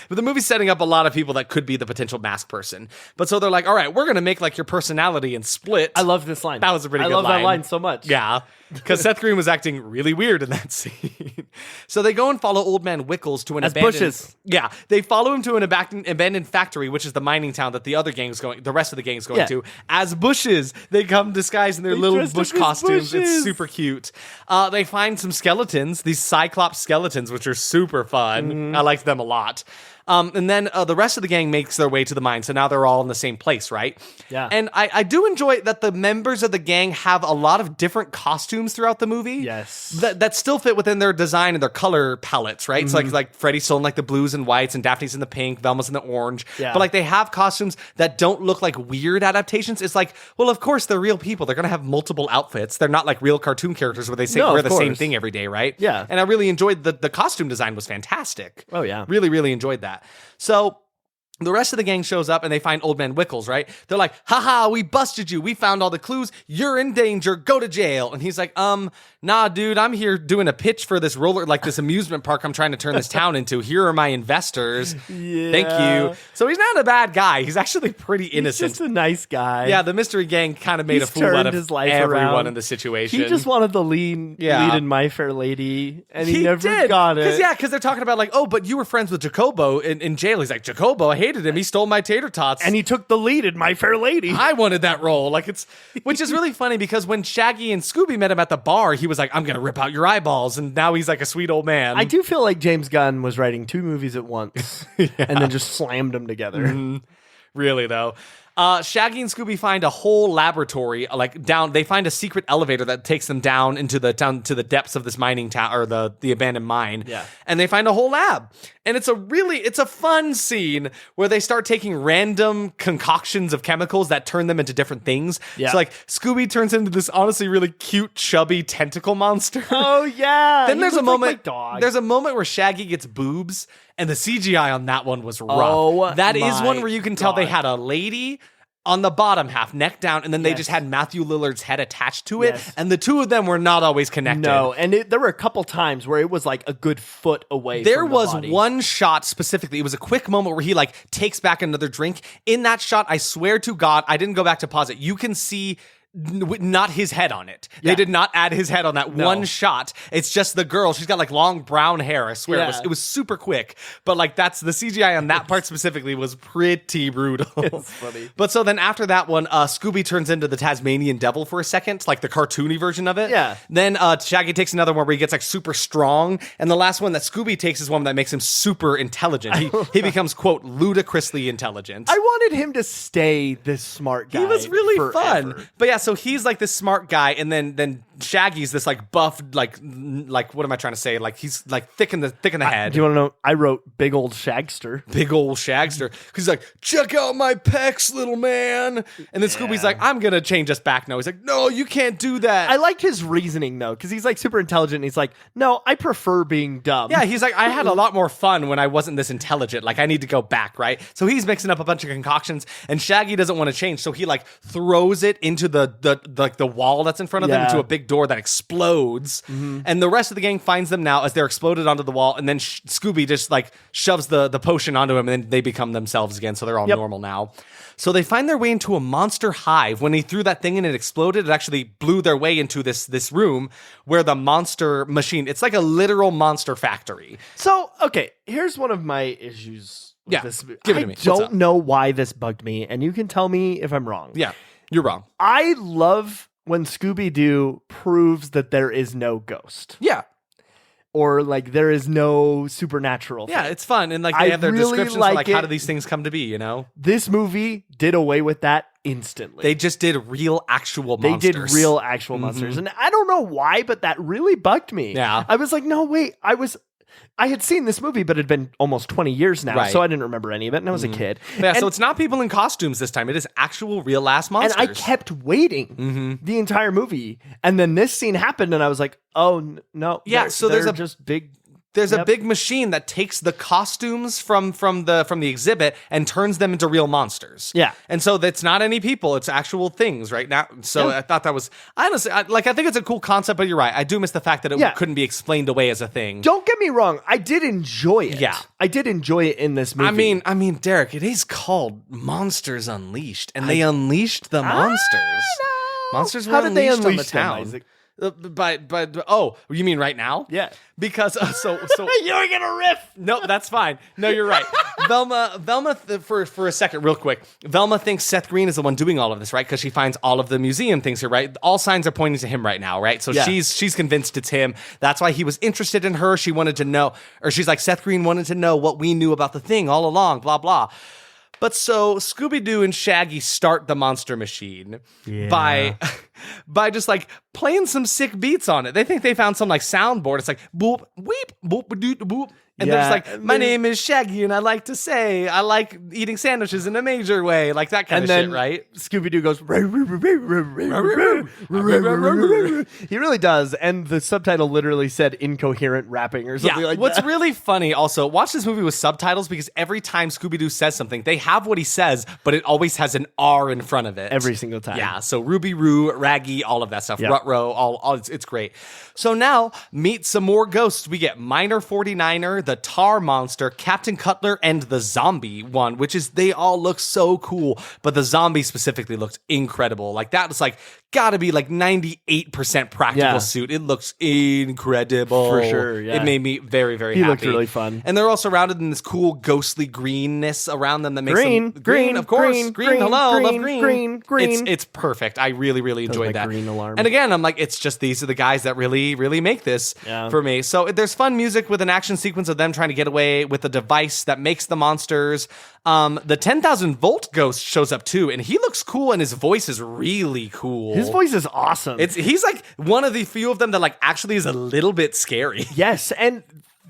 But the movie's setting up a lot of people that could be the potential mask person. But so they're like, "All right, we're going to make like your personality and split." I love this line. That was a pretty good line. I love that line so much. Yeah, because Seth Green was acting really weird in that scene. So they go and follow Old Man Wickles to an abandoned... Bushes. Yeah, they follow him to an abandoned factory, which is the mining town that the rest of the gang's going to. As bushes, they come disguised in their little bush costumes. It's super cute. They find some skeletons, these Cyclops skeletons, which are super fun. I liked them a lot. And then the rest of the gang makes their way to the mine. So now they're all in the same place, right? Yeah. And I do enjoy that the members of the gang have a lot of different costumes throughout the movie. Yes. That still fit within their design and their color palettes, right? So like Freddy's still in like the blues and whites, and Daphne's in the pink, Velma's in the orange. Yeah. But like they have costumes that don't look like weird adaptations. It's like, well, of course they're real people. They're gonna have multiple outfits. They're not like real cartoon characters where they wear the same thing every day, right? Yeah. And I really enjoyed the costume design was fantastic. Oh, yeah. Really, really enjoyed that. So the rest of the gang shows up and they find Old Man Wickles, right? They're like, haha, we busted you. We found all the clues. You're in danger. Go to jail. And he's like, nah, dude, I'm here doing a pitch for this this amusement park I'm trying to turn this town into. Here are my investors. Yeah. Thank you. So he's not a bad guy. He's actually pretty innocent. He's just a nice guy. Yeah, the mystery gang kind of made a fool out of his life everyone around. in the situation. He just wanted the lead in My Fair Lady, and he never did. got it. Because they're talking about like, oh, but you were friends with Jacobo in jail. He's like, Jacobo, I hated him. He stole my tater tots. And he took the lead in My Fair Lady. I wanted that role. Which is really funny because when Shaggy and Scooby met him at the bar, he was like, I'm going to rip out your eyeballs. And now he's like a sweet old man. I do feel like James Gunn was writing 2 movies at once and then just slammed them together. Really, though. Shaggy and Scooby find a whole laboratory, they find a secret elevator that takes them down to the depths of this mining town, or the abandoned mine. Yeah. And they find a whole lab. And it's a fun scene where they start taking random concoctions of chemicals that turn them into different things. Yeah. So like Scooby turns into this honestly really cute, chubby tentacle monster. Oh, yeah. Then there's a moment. Dog. There's a moment where Shaggy gets boobs, and the CGI on that one was rough. Oh, that is my one where you can tell they God. had a lady on the bottom half, neck down, and then they Yes. just had Matthew Lillard's head attached to it, Yes. and the two of them were not always connected. No, and there were a couple times where it was like a good foot away. There from the was body. one shot specifically. It was a quick moment where he takes back another drink. In that shot, I swear to God, I didn't go back to pause it. You can see not his head on it. Yeah. They did not add his head on that one shot. It's just the girl. She's got long brown hair. I swear Yeah. it was super quick. But that's the CGI on that part specifically was pretty brutal. It's funny. But so then after that one, Scooby turns into the Tasmanian devil for a second, like the cartoony version of it. Yeah. Then Shaggy takes another one where he gets super strong. And the last one that Scooby takes is one that makes him super intelligent. He becomes, quote, ludicrously intelligent. I wanted him to stay this smart guy. He was really forever. fun. But yeah, so he's like this smart guy, and then Shaggy's this buff, what am I trying to say? He's thick in the head. Do you want to know? I wrote big old Shagster. Big old Shagster. Because he's like, check out my pecs, little man. And then Scooby's like, I'm going to change us back now. He's like, no, you can't do that. I liked his reasoning though, because he's super intelligent. And he's like, no, I prefer being dumb. Yeah, he's like, I had a lot more fun when I wasn't this intelligent. I need to go back, right? So he's mixing up a bunch of concoctions, and Shaggy doesn't want to change, so he throws it into the wall that's in front of them, Yeah. into a big door that explodes. And the rest of the gang finds them now as they're exploded onto the wall, and then Scooby just shoves the potion onto him, and then they become themselves again, so they're all normal now. So they find their way into a monster hive. When he threw that thing and it exploded, it actually blew their way into this room where the monster machine, it's like a literal monster factory. So, okay, here's one of my issues with Yeah, this movie. give it to me. I What's up? don't know why this bugged me, and you can tell me if I'm wrong. Yeah, you're wrong. I love when Scooby-Doo proves that there is no ghost. Yeah. Or there is no supernatural Yeah, thing. it's fun. And they I have their really descriptions like for how it. do these things come to be, you know? This movie did away with that instantly. They just did real actual They monsters. did real actual monsters. And I don't know why, but that really bugged me. Yeah. I was like, no, wait. I had seen this movie, but it had been almost 20 years now, Right. so I didn't remember any of it, and I was a kid. Yeah, and, so it's not people in costumes this time. It is actual real ass monsters. and I kept waiting the entire movie, and then this scene happened, and I was like, oh, no. Yeah, so there's they're a- just big... There's a Yep. big machine that takes the costumes from the exhibit and turns them into real monsters. Yeah. And so that's not any people, it's actual things right now. So Yeah. I thought that was honestly I think it's a cool concept, but you're right. I do miss the fact that it Yeah. couldn't be explained away as a thing. Don't get me wrong. I did enjoy it. Yeah. I did enjoy it in this movie. I mean, Derek, it is called Monsters Unleashed, and they unleashed the monsters. Monsters were How did they unleashed on the unleash them, town. Isaac? Oh, you mean right now? Yeah. Because so You're gonna riff. no, that's fine. No, you're right. Velma, for a second, real quick. Velma thinks Seth Green is the one doing all of this, right? Because she finds all of the museum things here, right? All signs are pointing to him right now, right? So she's convinced it's him. That's why he was interested in her. She wanted to know, or she's like, Seth Green wanted to know what we knew about the thing all along, blah, blah. But so Scooby-Doo and Shaggy start the monster machine by just like playing some sick beats on it. They think they found some like soundboard. It's like boop, weep, boop, doop, boop. And they're just like, my name is Shaggy, and I like to say I like eating sandwiches in a major way, like that kind of shit, right? Scooby-Doo goes, he really does. And the subtitle literally said incoherent rapping or something like What's that. really funny also, watch this movie with subtitles because every time Scooby-Doo says something, they have what he says, but it always has an R in front of it. Every single time. Yeah, so Ruby Roo, Raggy, all of that stuff. Yep. Ruh-roh, all it's great. So now, meet some more ghosts. We get Miner 49er, the Tar Monster, Captain Cutler, and the Zombie one, which is, they all look so cool, but the Zombie specifically looks incredible. Like, that was like, gotta be like 98% practical suit. It looks incredible. For sure, yeah. It made me very, very happy. He looked really fun. And they're all surrounded in this cool ghostly greenness around them that makes Green, them... green, of course. green, Green, hello, love green. It's perfect. I really, really enjoyed that. Green alarm. And again, I'm like, it's just these are the guys that really, really make this for me. So there's fun music with an action sequence of them trying to get away with a device that makes the monsters. The 10,000 volt ghost shows up too, and he looks cool, and his voice is really cool. His voice is awesome. He's like one of the few of them that like actually is a little bit scary. Yes, and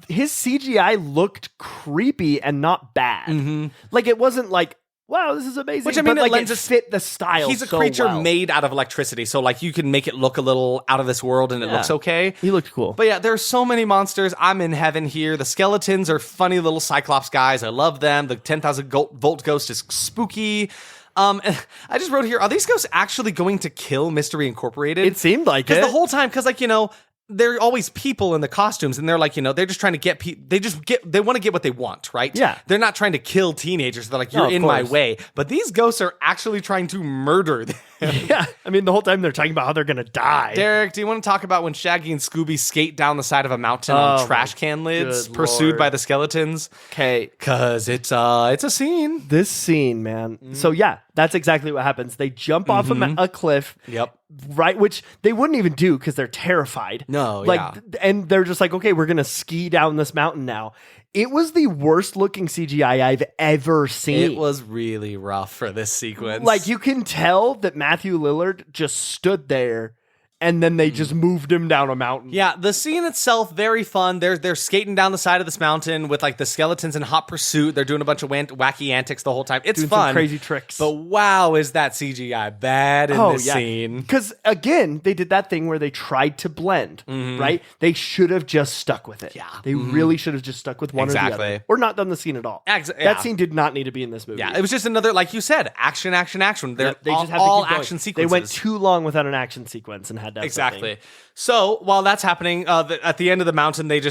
his CGI looked creepy and not bad. Like, it wasn't like, wow, this is amazing. Which, I mean, but, like, it lends it fit the style. He's a so creature well. made out of electricity, so like you can make it look a little out of this world, and it looks okay. He looked cool. But yeah, there are so many monsters. I'm in heaven here. The skeletons are funny little Cyclops guys. I love them. The 10,000 volt ghost is spooky. And I just wrote here, are these ghosts actually going to kill Mystery Incorporated? It seemed like it. Because the whole time, because like, you know, they're always people in the costumes, and they're like, you know, they're just trying to get they want to get what they want, right? Yeah. They're not trying to kill teenagers. They're like, you're in my way. But these ghosts are actually trying to murder them. Yeah. I mean, the whole time they're talking about how they're going to die. Derek, do you want to talk about when Shaggy and Scooby skate down the side of a mountain on trash can lids, good pursued Lord. by the skeletons? Okay. Because it's a scene. This scene, man. So, yeah, that's exactly what happens. They jump off a cliff. Yep. Right, which they wouldn't even do because they're terrified. No, like, yeah. And they're just like, okay, we're gonna ski down this mountain now. It was the worst looking CGI I've ever seen. It was really rough for this sequence. Like, you can tell that Matthew Lillard just stood there, and then they just moved him down a mountain. Yeah, the scene itself, very fun. They're skating down the side of this mountain with like the skeletons in hot pursuit. They're doing a bunch of wacky antics the whole time. It's Doing fun. some crazy tricks. But wow, is that CGI bad in this scene. Because, again, they did that thing where they tried to blend, right? They should have just stuck with it. Yeah. They really should have just stuck with one or the Exactly. other. Or not done the scene at all. Yeah. That scene did not need to be in this movie. Yeah, it was just another, like you said, action. They're They just had all to keep going. action sequences. They went too long without an action sequence and had to have Exactly. something. So while that's happening, at the end of the mountain, they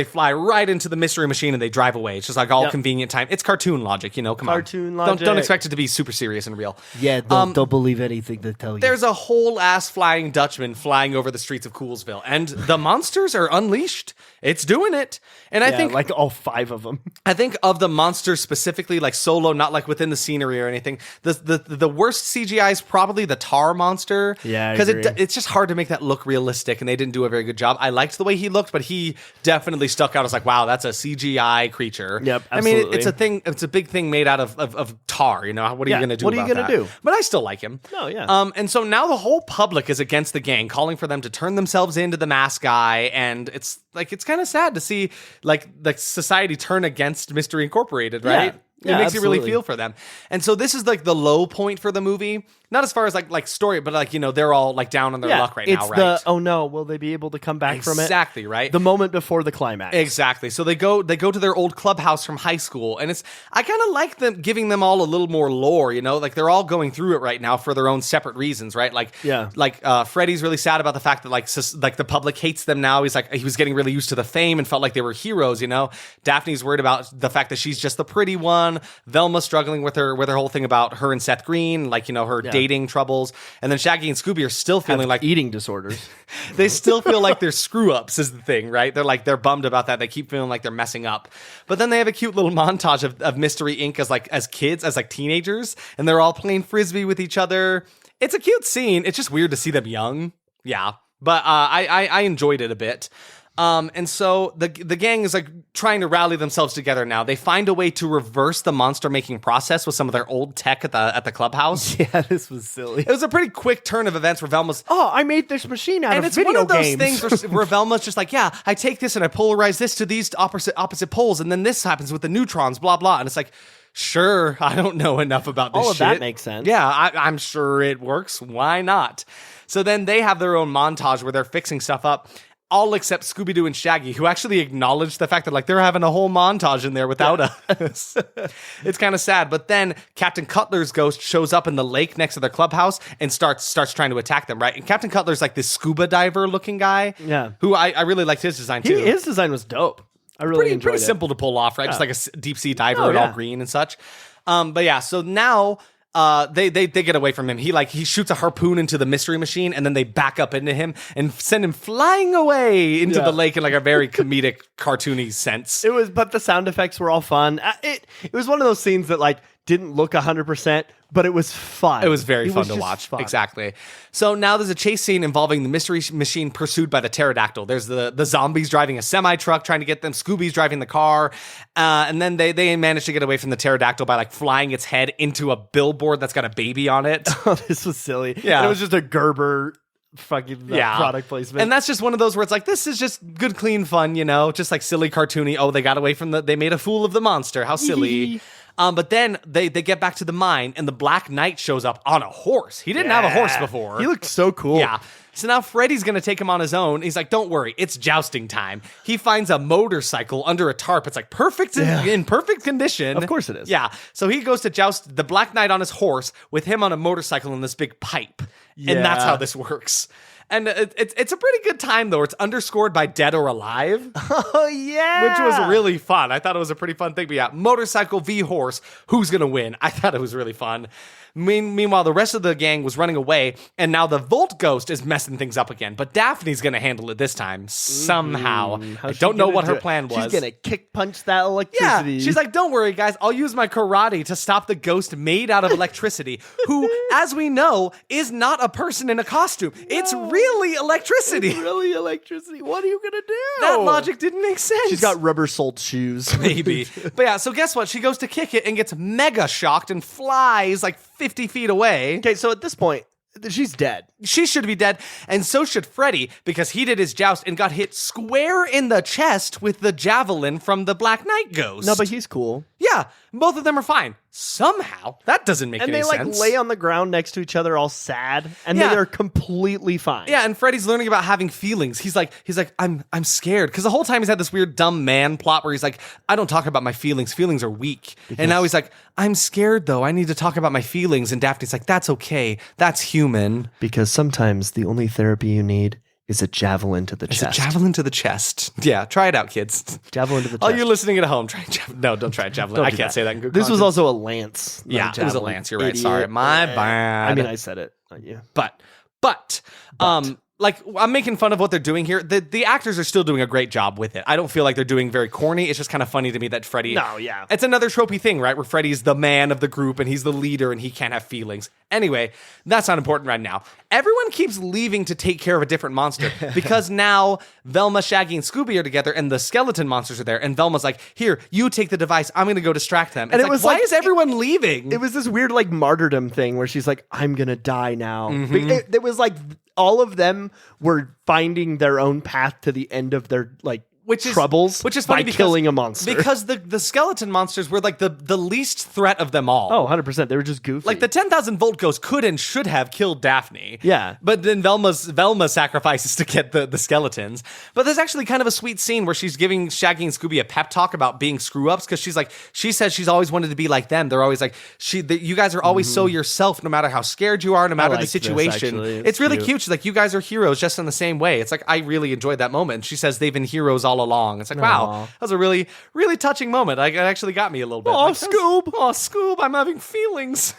fly right into the mystery machine and they drive away. It's just like all convenient time. It's cartoon logic, you know. Come Cartoon on, logic. Don't expect it to be super serious and real. Yeah, don't believe anything they tell you. There's a whole ass flying Dutchman flying over the streets of Coolsville, and the monsters are unleashed. It's doing it, and I think like all 5 of them. I think of the monsters specifically, like solo, not like within the scenery or anything. The worst CGI is probably the tar monster. Yeah, because agree. it's just hard to make that look realistic, and they didn't do a very good job. I liked the way he looked, but he definitely stuck out as like, wow, that's a CGI creature. Yep, I mean, absolutely. it's a thing. It's a big thing made out of tar. You know, what are you going to do? What are you about gonna that? do? But I still like him. No, yeah. And so now the whole public is against the gang, calling for them to turn themselves into the mask guy, and it's kind of sad to see like society turn against Mystery Incorporated, right? Yeah, it makes you really absolutely. feel for them. And so this is like the low point for the movie. Not as far as like story, but like, you know, they're all like down on their luck right now, it's right? the, oh no, will they be able to come back from it? Exactly, right? The moment before the climax. Exactly. So they go to their old clubhouse from high school, and I kind of like them giving them all a little more lore, you know, like they're all going through it right now for their own separate reasons, right? Like, Freddy's really sad about the fact that like the public hates them now. He's like, he was getting really used to the fame and felt like they were heroes, you know. Daphne's worried about the fact that she's just the pretty one. Velma's struggling with her whole thing about her and Seth Green, like, you know, her dating troubles. And then Shaggy and Scooby are still feeling like eating disorders. they still feel like they're screw ups is the thing, right? They're bummed about that. They keep feeling like they're messing up. But then they have a cute little montage of Mystery Inc. as kids, as like teenagers, and they're all playing Frisbee with each other. It's a cute scene. It's just weird to see them young. Yeah. But I enjoyed it a bit. And so the gang is like trying to rally themselves together now. They find a way to reverse the monster making process with some of their old tech at the clubhouse. Yeah, this was silly. It was a pretty quick turn of events where Velma's, I made this machine out of video games. And it's one of those things where Velma's just like, yeah, I take this and I polarize this to these opposite poles, and then this happens with the neutrons, blah, blah. And it's like, sure, I don't know enough about this All of shit. that makes sense. Yeah, I'm sure it works. Why not? So then they have their own montage where they're fixing stuff up. All except Scooby-Doo and Shaggy, who actually acknowledge the fact that like they're having a whole montage in there without us. It's kind of sad. But then Captain Cutler's ghost shows up in the lake next to their clubhouse and starts trying to attack them, right? And Captain Cutler's like this scuba diver looking guy. Yeah. Who I really liked his design too. His design was dope. I really enjoyed it. Pretty simple to pull off, right? Yeah. Just like a deep sea diver all green and such. But yeah, so now they get away from him. He shoots a harpoon into the mystery machine, and then they back up into him and send him flying away into the lake in like a very comedic, cartoony sense. But the sound effects were all fun. It was one of those scenes that like didn't look 100%, but it was fun. It was very fun to watch. Fun. Exactly. So now there's a chase scene involving the mystery machine pursued by the pterodactyl. There's the zombies driving a semi-truck trying to get them. Scooby's driving the car. And then they manage to get away from the pterodactyl by like flying its head into a billboard that's got a baby on it. Oh, this was silly. Yeah. And it was just a Gerber fucking product placement. And that's just one of those where it's like, this is just good, clean fun, just like silly, cartoony. Oh, they got away from they made a fool of the monster. How silly. But then they get back to the mine, and the Black Knight shows up on a horse. He didn't have a horse before. He looked so cool. Yeah. So now Freddy's going to take him on his own. He's like, don't worry, it's jousting time. He finds a motorcycle under a tarp. It's like perfect in perfect condition. Of course it is. Yeah. So he goes to joust the Black Knight on his horse with him on a motorcycle in this big pipe. Yeah. And that's how this works. And it's a pretty good time, though. It's underscored by Dead or Alive. Oh, yeah. Which was really fun. I thought it was a pretty fun thing. But yeah, motorcycle v horse. Who's going to win? I thought it was really fun. Meanwhile, the rest of the gang was running away, and now the Volt Ghost is messing things up again. But Daphne's going to handle it this time, somehow. I don't know what her plan was. She's going to kick punch that electricity. Yeah, she's like, don't worry, guys. I'll use my karate to stop the ghost made out of electricity, who, as we know, is not a person in a costume. No. It's really electricity. It's really electricity. What are you going to do? That logic didn't make sense. She's got rubber-soled shoes. Maybe. But yeah, so guess what? She goes to kick it and gets mega shocked and flies like 50 feet away. Okay, so at this point, she's dead. She should be dead, and so should Freddy, because he did his joust and got hit square in the chest with the javelin from the Black Knight ghost. No, but he's cool. Yeah, both of them are fine. Somehow, that doesn't make any sense. And they lay on the ground next to each other all sad, and then they're completely fine. Yeah, and Freddy's learning about having feelings. He's like, I'm scared, because the whole time he's had this weird dumb man plot where he's like, I don't talk about my feelings. Feelings are weak. And now he's like, I'm scared though. I need to talk about my feelings. And Daphne's like, that's okay. That's human. Because sometimes the only therapy you need is a javelin to the chest. It's a javelin to the chest. Yeah, try it out, kids. Javelin to the chest. Oh, you're listening at home. Try javelin. No, don't try a javelin. I can't say that in good This was also a lance. Yeah, it was a lance. You're right. Sorry. My bad. I mean, I said it, not you. But, like, I'm making fun of what they're doing here. The actors are still doing a great job with it. I don't feel like they're doing very corny. It's just kind of funny to me that Freddy... No, yeah. It's another tropey thing, right? Where Freddy's the man of the group and he's the leader and he can't have feelings. Anyway, that's not important right now. Everyone keeps leaving to take care of a different monster because now Velma, Shaggy, and Scooby are together and the skeleton monsters are there. And Velma's like, here, you take the device. I'm going to go distract them. And it was why is everyone leaving? It was this weird, like, martyrdom thing where she's like, I'm going to die now. Mm-hmm. It was like... all of them were finding their own path to the end of their troubles, which is funny by killing a monster. Because the skeleton monsters were like the least threat of them all. Oh, 100%. They were just goofy. Like the 10,000 volt ghost could and should have killed Daphne. Yeah. But then Velma sacrifices to get the skeletons. But there's actually kind of a sweet scene where she's giving Shaggy and Scooby a pep talk about being screw-ups because she says she's always wanted to be like them. They're always like, you guys are always so yourself no matter how scared you are, no matter the situation. It's really cute. She's like, you guys are heroes just in the same way. It's like, I really enjoyed that moment. And she says they've been heroes all along. It's like, wow, that was a really, really touching moment. It actually got me a little bit. Oh, Scoob. Oh, Scoob, I'm having feelings.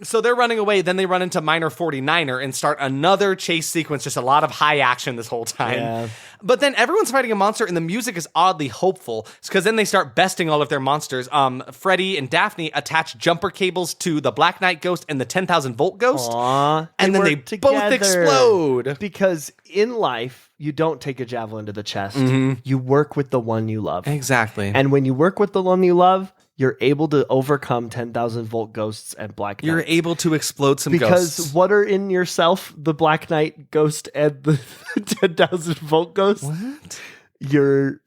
So they're running away. Then they run into Miner 49er and start another chase sequence. Just a lot of high action this whole time. Yeah. But then everyone's fighting a monster, and the music is oddly hopeful because then they start besting all of their monsters. Freddy and Daphne attach jumper cables to the Black Knight Ghost and the 10,000 volt Ghost, and then they both explode. Because in life, you don't take a javelin to the chest. Mm-hmm. You work with the one you love. Exactly. And when you work with the one you love, you're able to overcome 10,000 volt ghosts and Black Knights. You're able to explode some because ghosts. what are in yourself, the Black Knight ghost and the 10,000 volt ghost? What? Your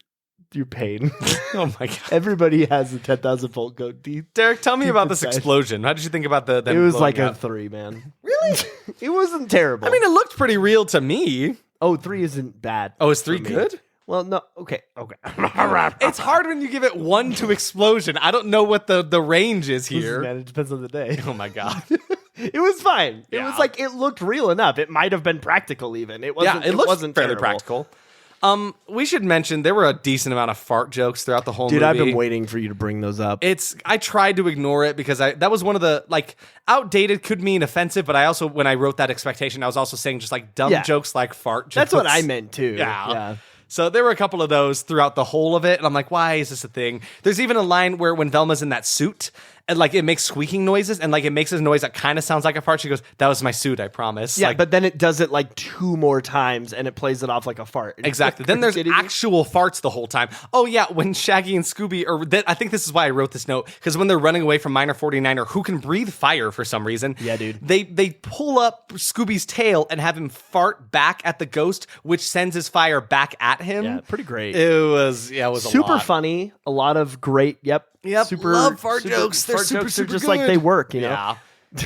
pain. Oh my God. Everybody has a 10,000 volt ghost. Derek, tell me about this inside. explosion. How did you think about them It was blowing like up? a 3, man. Really? It wasn't terrible. I mean, it looked pretty real to me. 3 isn't bad. Oh, is 3 for me. good? Well, no. Okay. It's hard when you give it 1 to explosion. I don't know what the range is Listen, here. man, it depends on the day. Oh my God. It was fine. It Yeah. was like it looked real enough. It might have been practical even. It wasn't. Yeah, it looked wasn't fairly terrible. practical. We should mention there were a decent amount of fart jokes throughout the whole Dude, movie. I've been waiting for you to bring those up. I tried to ignore it because that was one of the, like, outdated could mean offensive, but I also, when I wrote that expectation, I was also saying just like dumb Yeah. jokes like fart jokes. That's what I meant too. Yeah. So there were a couple of those throughout the whole of it, and I'm like, why is this a thing? There's even a line where when Velma's in that suit, and like it makes squeaking noises, and like it makes a noise that kind of sounds like a fart. She goes, "That was my suit, I promise." Yeah, Like, but then it does it like 2 more times, and it plays it off like a fart. exactly. Then there's actual farts the whole time. Oh yeah, when Shaggy and Scooby, I think this is why I wrote this note, because when they're running away from Miner 49er, who can breathe fire for some reason. Yeah, dude. They pull up Scooby's tail and have him fart back at the ghost, which sends his fire back at him. Yeah, pretty great. It was a super lot. funny. A lot of great. Yep. Super love fart jokes. They're fart super, jokes are super just good. like they work. You know. Yeah,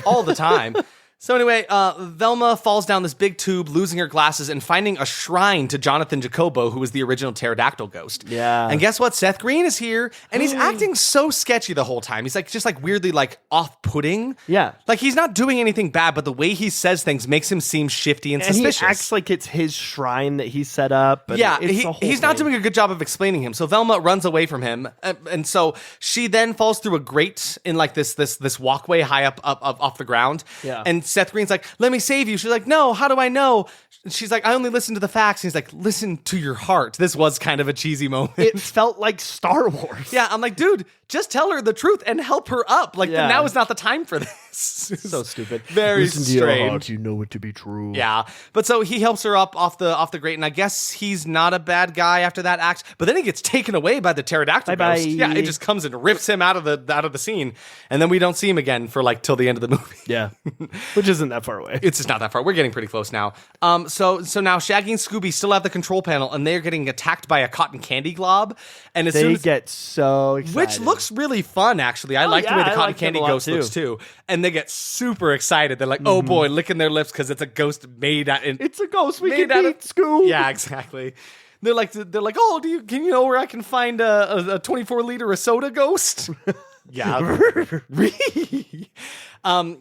all the time. So anyway, Velma falls down this big tube, losing her glasses and finding a shrine to Jonathan Jacobo, who was the original pterodactyl ghost. Yeah. And guess what? Seth Green is here, and he's acting so sketchy the whole time. He's like just like weirdly like off-putting. Yeah. Like he's not doing anything bad, but the way he says things makes him seem shifty and suspicious. he acts like it's his shrine that he set up. And Yeah, it's the whole he's not thing. doing a good job of explaining him. So Velma runs away from him, and so she then falls through a grate in like this walkway high up off the ground. Yeah. And Seth Green's like, "Let me save you." She's like, "No, how do I know?" She's like, "I only listen to the facts." And he's like, "Listen to your heart." This was kind of a cheesy moment. It felt like Star Wars. Yeah, I'm like, dude, just tell her the truth and help her up. Like, Yeah. now is not the time for this. So stupid. Very Listen to your strange. heart, you know it to be true. Yeah, but so he helps her up off the grate, and I guess he's not a bad guy after that act. But then he gets taken away by the pterodactyl Bye-bye. ghost. Yeah, it just comes and rips him out of the scene, and then we don't see him again for like till the end of the movie. Yeah. Which isn't that far away. It's just not that far. We're getting pretty close now. So now Shaggy and Scooby still have the control panel, and they're getting attacked by a cotton candy glob. And as soon They as get so excited. which looks really fun, actually. I like the yeah, way the I cotton like them candy a lot, ghost too. looks too. And they get super excited. They're like, "Oh boy," licking their lips because it's a ghost made out. It's a ghost. We Made can out of- beat Scoob. Yeah, exactly. They're like, "Oh, can you know where I can find a 24-liter of soda ghost?" Yeah.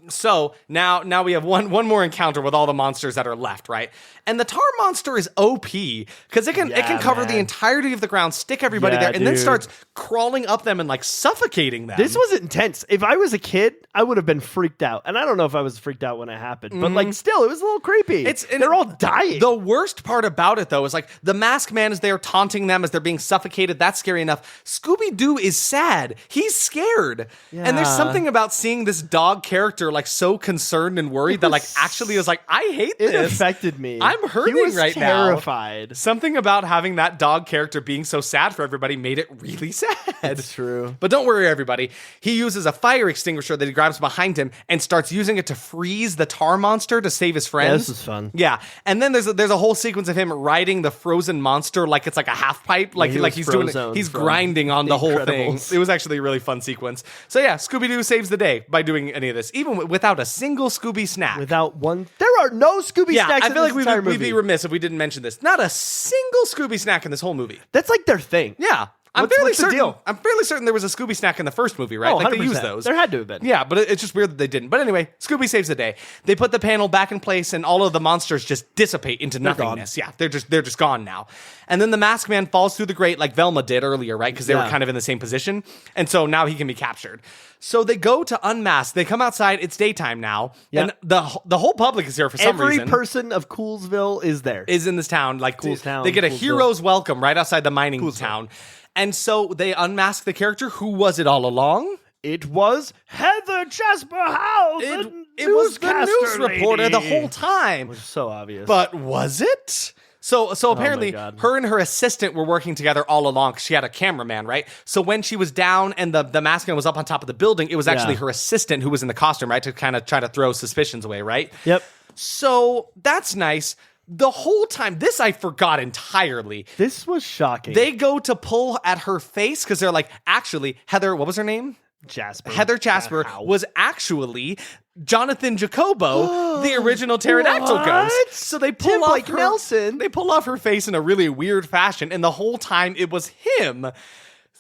So now we have one more encounter with all the monsters that are left, right? And the tar monster is OP because it can cover the man. entirety of the ground, stick everybody Yeah, there, and then dude. starts crawling up them and like suffocating them. This was intense. If I was a kid, I would have been freaked out. And I don't know if I was freaked out when it happened, but like still, it was a little creepy. They're all dying. The worst part about it, though, is like the masked man is there taunting them as they're being suffocated. That's scary enough. Scooby-Doo is sad. He's scared. And there's Yeah. something about seeing this dog character like so concerned and worried that like actually is like, I hate it this. affected me. I'm hurting he was right now. terrified. Something about having that dog character being so sad for everybody made it really sad. It's true. But don't worry, everybody. He uses a fire extinguisher that he grabs behind him and starts using it to freeze the tar monster to save his friends. this is fun. Yeah, and then there's a whole sequence of him riding the frozen monster like it's like a half pipe, like he like was he's doing Frozone it. He's from grinding on the whole thing. Incredibles. It was actually a really fun sequence. So yeah, Scooby-Doo saves the day by doing any of this, even without a single Scooby snack. Without one, there are no Scooby yeah, snacks. I feel in like this entire we'd be movie. remiss if we didn't mention this. Not a single Scooby snack in this whole movie. That's like their thing. Yeah. What's the certain. deal? I'm fairly certain there was a Scooby snack in the first movie, right? Oh, like they 100%. used those. There had to have been. Yeah, but it's just weird that they didn't. But anyway, Scooby saves the day. They put the panel back in place, and all of the monsters just dissipate into nothingness. Yeah, they're just gone now. And then the Masked Man falls through the grate like Velma did earlier, right? Because they were kind of in the same position, and so now he can be captured. So they go to unmask. They come outside. It's daytime now, and the whole public is here for some reason. Every person of Coolsville is there. Is in this town. Like Coolstown, they get a Coolsville. hero's welcome right outside the mining town. And so they unmask the character. Who was it all along? It was Heather Jasper Howe, It was the news reporter the whole time. It was so obvious. But was it? So apparently her and her assistant were working together all along because she had a cameraman, right? So when she was down and the masked man was up on top of the building, it was actually her assistant who was in the costume, right? To kind of try to throw suspicions away, right? Yep. So that's nice. The whole time, this I forgot entirely. This was shocking. They go to pull at her face because they're like, actually, Heather, what was her name? Jasper. Heather Jasper was actually Jonathan Jacobo, the original pterodactyl ghost. So they pull off her, Nelson. They pull off her face in a really weird fashion, and the whole time it was him.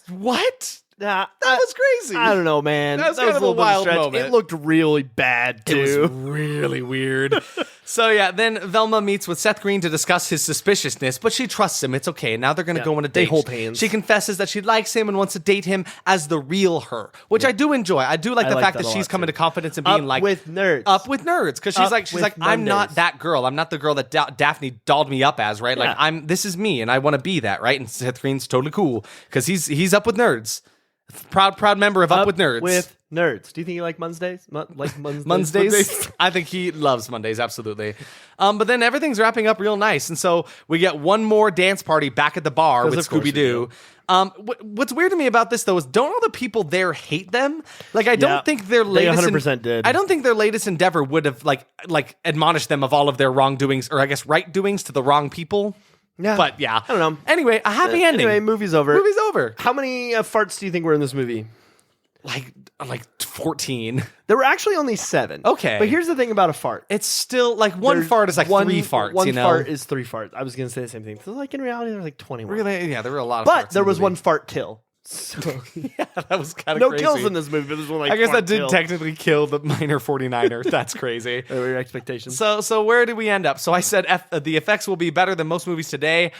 What? That was crazy. I don't know, man. That was a little wild bit of a stretch. moment. It looked really bad, too. It was really weird. So yeah, then Velma meets with Seth Green to discuss his suspiciousness, but she trusts him. It's okay. Now they're going to go on a date. They hold hands. She confesses that she likes him and wants to date him as the real her, which I do enjoy. I do like the fact that she's coming to confidence and being like with nerds. Up with nerds, because she's like I'm not that girl. I'm not the girl that Daphne dolled me up as, right? Yeah. Like this is me, and I want to be that, right? And Seth Green's totally cool because he's up with nerds. Proud member of Up with Nerds. With nerds. Do you think you like Mondays? Mondays? Mondays? I think he loves Mondays, absolutely. But then everything's wrapping up real nice. And so we get one more dance party back at the bar with Scooby-Doo. What's weird to me about this, though, is don't all the people there hate them? Like, I don't think their latest... They 100% did. I don't think their latest endeavor would have, like admonished them of all of their wrongdoings, or I guess right doings to the wrong people. Yeah. But yeah. I don't know. Anyway, a happy ending. Anyway, movie's over. Movie's over. How many farts do you think were in this movie? Like 14. There were actually only 7. Okay. But here's the thing about a fart. It's still like one fart is like 3 farts. One you know? fart is 3 farts. I was going to say the same thing. So like in reality, there were like 21. Really? Yeah, there were a lot of farts. But there was one fart kill. So, yeah, that was kind of no crazy. kills in this movie, but there's one like I guess fart that did kill. technically kill the minor 49er. That's crazy. What were your expectations? So where did we end up? So I said the effects will be better than most movies today.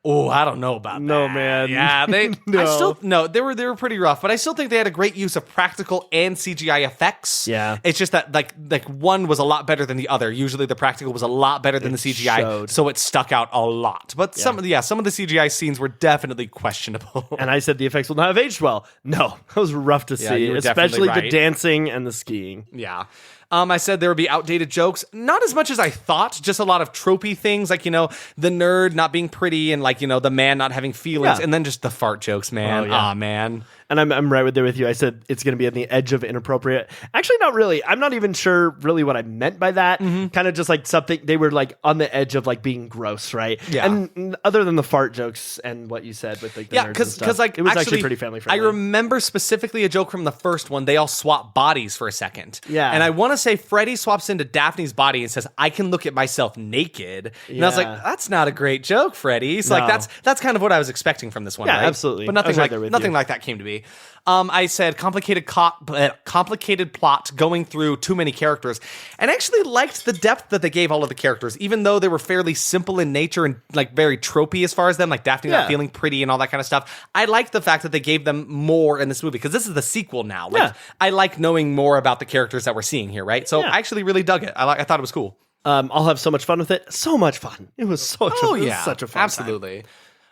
Oh, I don't know about that. No, man. Yeah, they. No. They were pretty rough, but I still think they had a great use of practical and CGI effects. Yeah. It's just that like one was a lot better than the other. Usually the practical was a lot better than the CGI, showed. so it stuck out a lot. But some of the CGI scenes were definitely questionable. And I said the effects will not have aged well. No, that was rough to see, you were especially definitely the right. dancing and the skiing. Yeah. I said there would be outdated jokes. Not as much as I thought, just a lot of tropey things like, the nerd not being pretty and like, the man not having feelings. Yeah. And then just the fart jokes, man. Oh, yeah. Aw, man. And I'm right there with you. I said it's going to be on the edge of inappropriate. Actually, not really. I'm not even sure really what I meant by that. Mm-hmm. Kind of just like something, they were like on the edge of like being gross, right? Yeah. And other than the fart jokes and what you said with like the nerds and because stuff, it was actually pretty family friendly. I remember specifically a joke from the first one. They all swap bodies for a second. Yeah. And I want to say Freddy swaps into Daphne's body and says, "I can look at myself naked." And I was like, that's not a great joke, Freddy. So like that's kind of what I was expecting from this one. Yeah, right? absolutely. But I was right there with nothing you. like that came to be. I said complicated plot going through too many characters, and I actually liked the depth that they gave all of the characters, even though they were fairly simple in nature and like very tropey as far as them, like Daphne not feeling pretty and all that kind of stuff. I liked the fact that they gave them more in this movie because this is the sequel now. Like, I like knowing more about the characters that we're seeing here, right? So I actually really dug it. I thought it was cool. I'll have so much fun with it. So much fun. It was such a fun absolutely.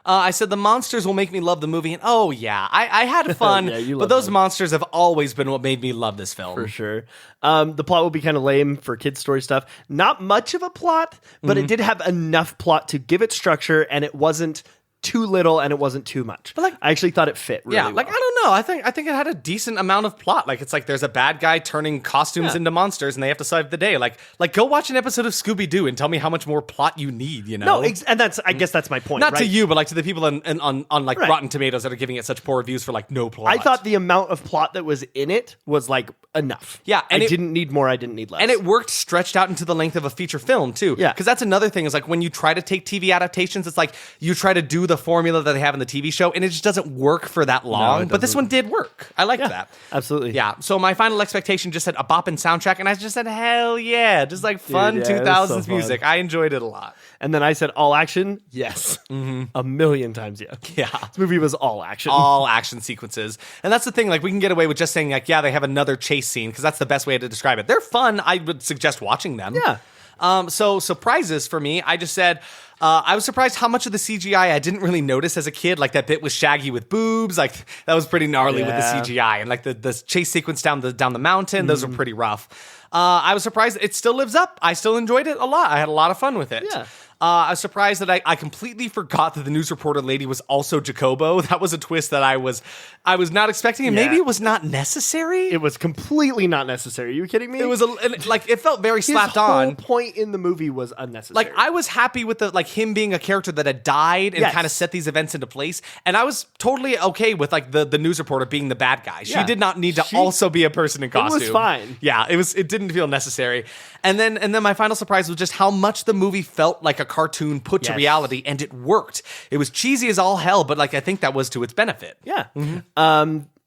I said the monsters will make me love the movie, and I had fun. But those monsters have always been what made me love this film. For sure. The plot will be kind of lame for kids' story stuff. Not much of a plot, but it did have enough plot to give it structure, and it wasn't too little and it wasn't too much. But I actually thought it fit really well. I don't know. I think it had a decent amount of plot. Like it's like there's a bad guy turning costumes into monsters and they have to save the day. Like go watch an episode of Scooby-Doo and tell me how much more plot you need, No, and I guess that's my point. Not right? to you, but like to the people on like Rotten Tomatoes that are giving it such poor reviews for like no plot. I thought the amount of plot that was in it was like enough. Yeah, and I didn't need more, I didn't need less. And it worked stretched out into the length of a feature film too. Yeah. Because that's another thing is like when you try to take TV adaptations, it's like you try to do do the formula that they have in the TV show, and it just doesn't work for that long. But this one did work. I like that. Absolutely. Yeah. So my final expectation just said a boppin' soundtrack, and I just said, hell yeah. Just like fun 2000s music. I enjoyed it a lot. And then I said all action. Yes. A million times yes. Yeah. This movie was all action. All action sequences. And that's the thing, like we can get away with just saying like, yeah, they have another chase scene because that's the best way to describe it. They're fun. I would suggest watching them. Yeah. So surprises for me, I just said, I was surprised how much of the CGI I didn't really notice as a kid. Like that bit with Shaggy with boobs, like that was pretty gnarly with the CGI. And like the chase sequence down the mountain, those were pretty rough. I was surprised it still lives up. I still enjoyed it a lot. I had a lot of fun with it. Yeah. I was surprised that I completely forgot that the news reporter lady was also Jacobo. That was a twist that I was not expecting, and maybe it was not necessary. It was completely not necessary. Are you kidding me? It was it felt very slapped His whole on. point in the movie was unnecessary. Like I was happy with him being a character that had died and kind of set these events into place, and I was totally okay with like the news reporter being the bad guy. She did not need to also be a person in costume. It was fine. Yeah, it didn't feel necessary. And then my final surprise was just how much the movie felt like a cartoon put to reality, and it worked. It was cheesy as all hell, but like I think that was to its benefit. Yeah.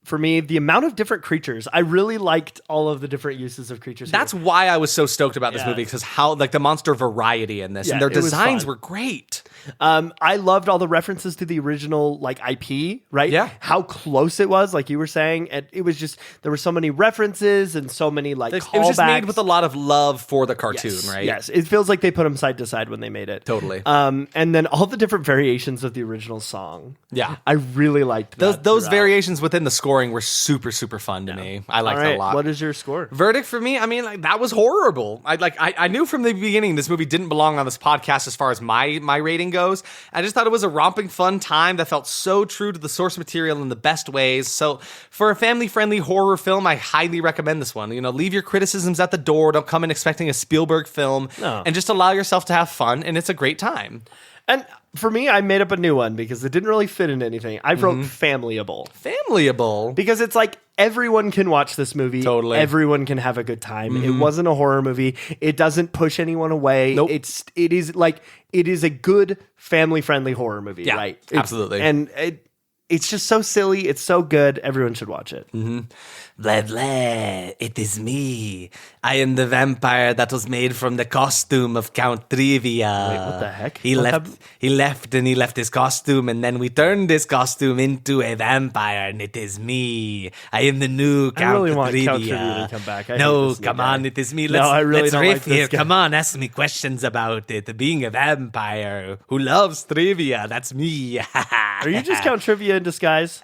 For me, the amount of different creatures, I really liked all of the different uses of creatures. That's why I was so stoked about this movie, because how like the monster variety in this and their designs were great. I loved all the references to the original like IP, right? Yeah. How close it was, like you were saying. And it was just, there were so many references and so many like callbacks. It was just made with a lot of love for the cartoon, right? Yes. It feels like they put them side to side when they made it. Totally. And then all the different variations of the original song. Yeah. I really liked that. Those variations within the scoring were super, super fun to me. I liked it a lot. What is your score? Verdict for me, I mean, like, that was horrible. I knew from the beginning this movie didn't belong on this podcast as far as my rating goes. I just thought it was a romping fun time that felt so true to the source material in the best ways. So for a family-friendly horror film, I highly recommend this one. You know, leave your criticisms at the door. Don't come in expecting a Spielberg film. No. And just allow yourself to have fun, and it's a great time. And for me, I made up a new one because it didn't really fit into anything. I wrote Familyable. Familyable? Because it's like everyone can watch this movie. Totally. Everyone can have a good time. It wasn't a horror movie. It doesn't push anyone away. Nope. It is a good family-friendly horror movie, yeah, right? Absolutely. And it's just so silly. It's so good. Everyone should watch it. Blah, blah, it is me. I am the vampire that was made from the costume of Count Trivia. Wait, what the heck? He left his costume, and then we turned this costume into a vampire, and it is me. I am the new Count Trivia. I really want Count Trivia to come back. No, come on, it is me. Let's riff here. Come on, ask me questions about it. Being a vampire who loves trivia, that's me. Are you just Count Trivia in disguise?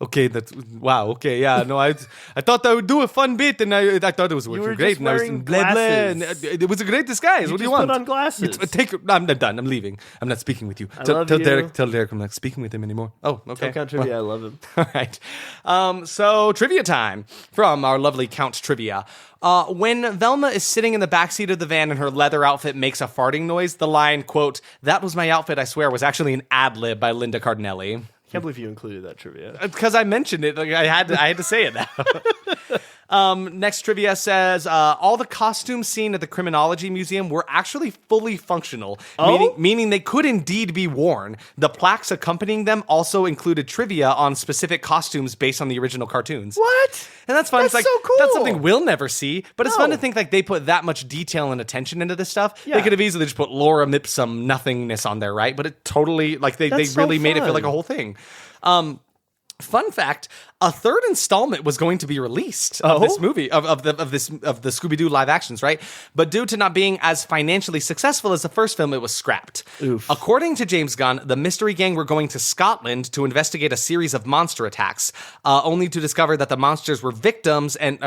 Okay, wow. Okay, yeah. No, I thought I would do a fun bit, and I thought it was working great. And I was blah, blah, and it was a great disguise. What do you want? Put on glasses. I'm done. I'm leaving. I'm not speaking with you. Tell Derek I'm not speaking with him anymore. Oh, okay. Tell Count Trivia, I love him. All right. So trivia time from our lovely Count Trivia. When Velma is sitting in the backseat of the van and her leather outfit makes a farting noise, the line, quote, "That was my outfit, I swear," was actually an ad-lib by Linda Cardinelli. Can't believe you included that trivia. Because I mentioned it. Like I had to say it now. Next trivia says, all the costumes seen at the Criminology Museum were actually fully functional, meaning they could indeed be worn. The plaques accompanying them also included trivia on specific costumes based on the original cartoons. What? And that's fun. That's it's like, so cool. That's something we'll never see, but it's fun to think like they put that much detail and attention into this stuff. Yeah. They could have easily just put Laura Mipsum nothingness on there, right? But it totally, like they really made it feel like a whole thing. Fun fact, a third installment was going to be released of this movie, of the Scooby-Doo live actions, right? But due to not being as financially successful as the first film, it was scrapped. Oof. According to James Gunn, the mystery gang were going to Scotland to investigate a series of monster attacks, only to discover that the monsters were victims and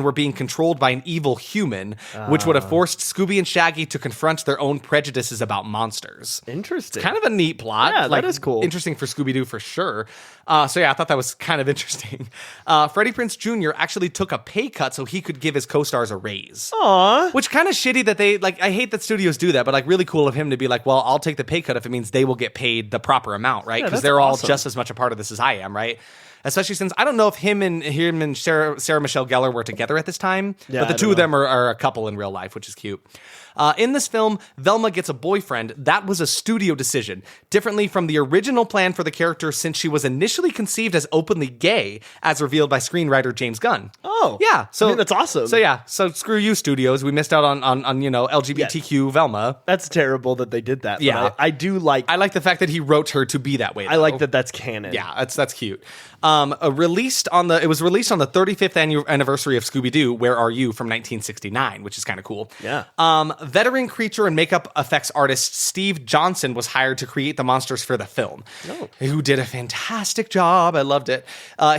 were being controlled by an evil human, which would have forced Scooby and Shaggy to confront their own prejudices about monsters. Interesting. It's kind of a neat plot. Yeah, that is cool. Interesting for Scooby-Doo for sure. So yeah, I thought that was kind of interesting. Freddie Prinze Jr. actually took a pay cut so he could give his co-stars a raise. Aww. Which kind of shitty that they, like, I hate that studios do that, but like really cool of him to be like, well, I'll take the pay cut if it means they will get paid the proper amount, right? Because they're all just as much a part of this as I am, right? especially since I don't know if him and Sarah Michelle Gellar were together at this time, Yeah, but the I two don't of them are a couple in real life, which is cute. In this film, Velma gets a boyfriend. That was a studio decision, differently from the original plan for the character since she was initially conceived as openly gay, as revealed by screenwriter James Gunn. Oh. Yeah. So I mean, that's awesome. So screw you, studios. We missed out on LGBTQ Velma. That's terrible that they did that. Yeah. But I do like... I like the fact that he wrote her to be that way, though. I like that that's canon. Yeah, that's cute. It was released on the 35th anniversary of Scooby-Doo, Where Are You? From 1969, which is kind of cool. Yeah. Veteran creature and makeup effects artist Steve Johnson was hired to create the monsters for the film, who did a fantastic job. I loved it.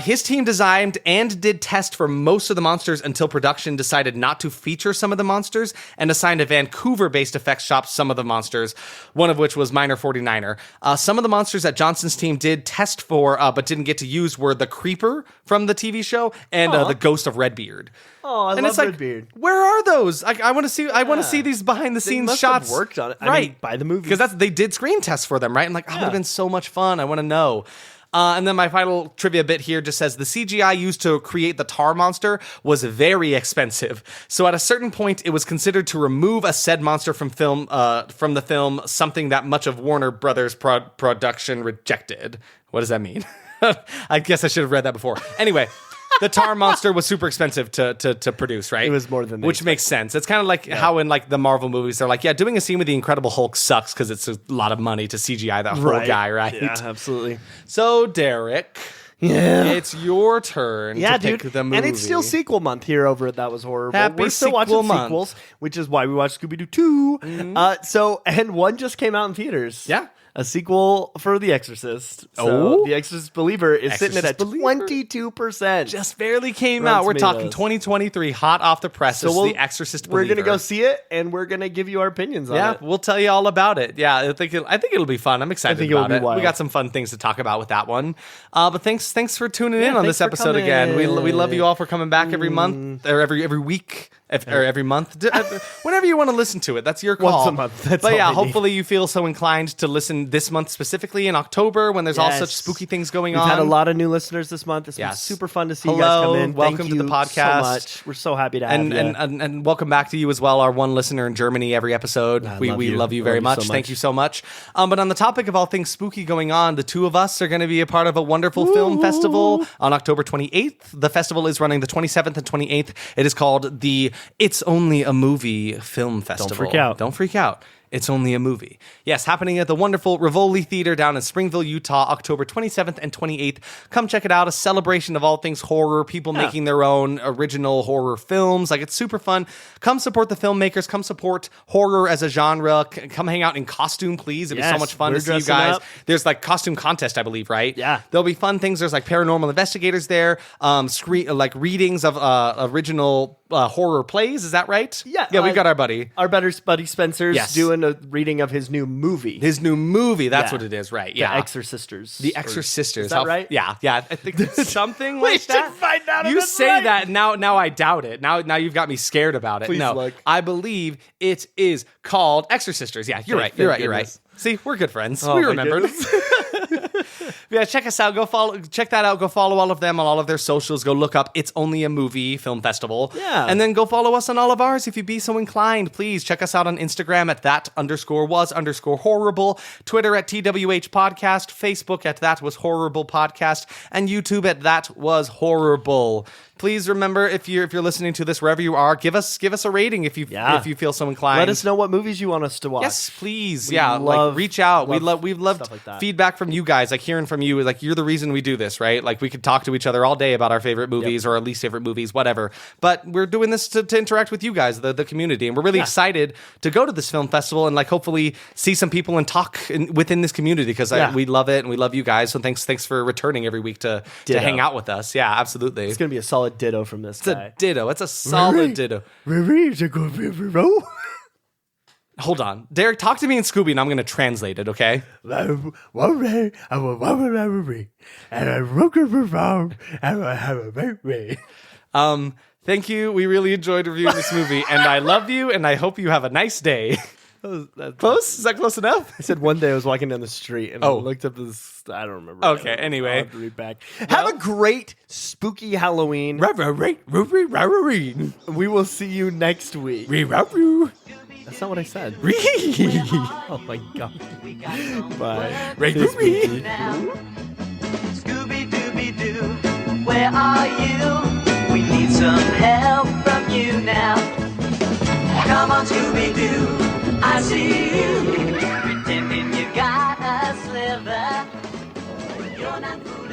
His team designed and did test for most of the monsters until production decided not to feature some of the monsters and assigned a Vancouver-based effects shop some of the monsters, one of which was Miner 49er. Some of the monsters that Johnson's team did test for but didn't get to use were the Creeper from the TV show and the Ghost of Redbeard. Oh, I and love it's like, Redbeard. where are those? I want to see. I want to see these behind the They scenes must shots. have worked on it. Right. I mean, by the movie. Because they did screen tests for them, right? And like, that would have been so much fun. I want to know. And then my final trivia bit here just says the CGI used to create the tar monster was very expensive. So at a certain point, it was considered to remove a said monster from the film, something that much of Warner Brothers production rejected. What does that mean? I guess I should have read that before. Anyway. The tar monster was super expensive to produce, right? It was more than which makes sense. It's kind of like how in like the Marvel movies, they're like, yeah, doing a scene with the Incredible Hulk sucks because it's a lot of money to CGI that whole guy, right? Yeah, absolutely. So, Derek, it's your turn to pick the movie. And it's still sequel month here over at That Was Horrorble. Happy We're still sequel watching month. sequels, which is why we watched Scooby-Doo 2. And one just came out in theaters. Yeah. A sequel for The Exorcist. So The Exorcist Believer is sitting at Believer. 22%. Just barely came Rotten out. We're talking Tomatoes. 2023, hot off the presses. So The Exorcist we're Believer. going to go see it, and we're going to give you our opinions on Yeah, it. we'll tell you all about it. Yeah, I think it'll be fun. I'm excited think it'll about be it. wild. We got some fun things to talk about with that one. But thanks for tuning in on thanks this for episode again. We coming. love you all for coming back every month or every week. Or every month, whenever you want to listen to it, that's your call. Once a month, that's but all yeah, we need. hopefully you feel so inclined to listen this month specifically in October when there's all Yes. such spooky things going We've on. had a lot of new listeners this month. It's been Yes. super fun to see you guys Hello, come in. welcome Thank to the you podcast. so much. We're so happy to have and, you. and welcome back to you as well, our one listener in Germany every episode. We love you very much. Thank you so much. But on the topic of all things spooky going on, the two of us are going to be a part of a wonderful film festival on October 28th. The festival is running the 27th and 28th. It is called the It's Only a Movie Film Festival. Don't freak out. It's only a movie. Yes, happening at the wonderful Rivoli Theater down in Springville, Utah, October 27th and 28th. Come check it out. A celebration of all things horror, people making their own original horror films. Like, it's super fun. Come support the filmmakers. Come support horror as a genre. Come hang out in costume, please. It'd be so much fun to see you guys. Up. There's like costume contest, I believe, right? Yeah. There'll be fun things. There's like paranormal investigators there. Like readings of original horror plays. Is that right? Yeah. Yeah, we've got our buddy. Our buddy Spencer's Yes. doing a reading of his new movie. His new movie. That's Yeah. what it is, right? The Yeah. Exorcisters. The Exorcisters. Is that right? Yeah. I think it's something like should that. find out if You that's say right. that now I doubt it. Now you've got me scared about it. Please no, look. I believe it is called Exorcisters. Yeah, you're right. Thank You're right. goodness. See, we're good friends. Oh, we my remembered. Yeah, check us out. Check that out. Go follow all of them on all of their socials. Go look up It's Only a Movie Film Festival. Yeah. And then go follow us on all of ours if you be so inclined. Please check us out on Instagram at that_was_horrible, Twitter at TWH Podcast, Facebook at That Was Horrible Podcast, and YouTube at That Was Horrible. Please remember, if you're listening to this wherever you are, give us a rating if you feel so inclined. Let us know what movies you want us to watch. Yes, please. We Like love- reach out. We've love loved stuff like that. feedback from you guys, like hearing from you. Like, you're the reason we do this, right? Like, we could talk to each other all day about our favorite movies or our least favorite movies, whatever. But we're doing this to interact with you guys, the community, and we're really excited to go to this film festival and like hopefully see some people and talk within this community because we love it and we love you guys. So thanks for returning every week to hang out with us. Yeah, absolutely. It's going to be a solid ditto from this It's a ditto. It's a solid ditto. Hold on. Derek, talk to me in Scooby and I'm going to translate it, okay? Thank you. We really enjoyed reviewing this movie and I love you and I hope you have a nice day. Close? Is that close enough? I said one day I was walking down the street and I looked up this. I don't remember. Okay, anyway. I'll have to read back. Have a great spooky Halloween. We will see you next week. That's not what I said. Oh my god. Bye. Scooby-Dooby-Doo, where are you? We need some help from you now. Come on, Scooby-Doo, I see you. Pretending you got a sliver. You're not fooling.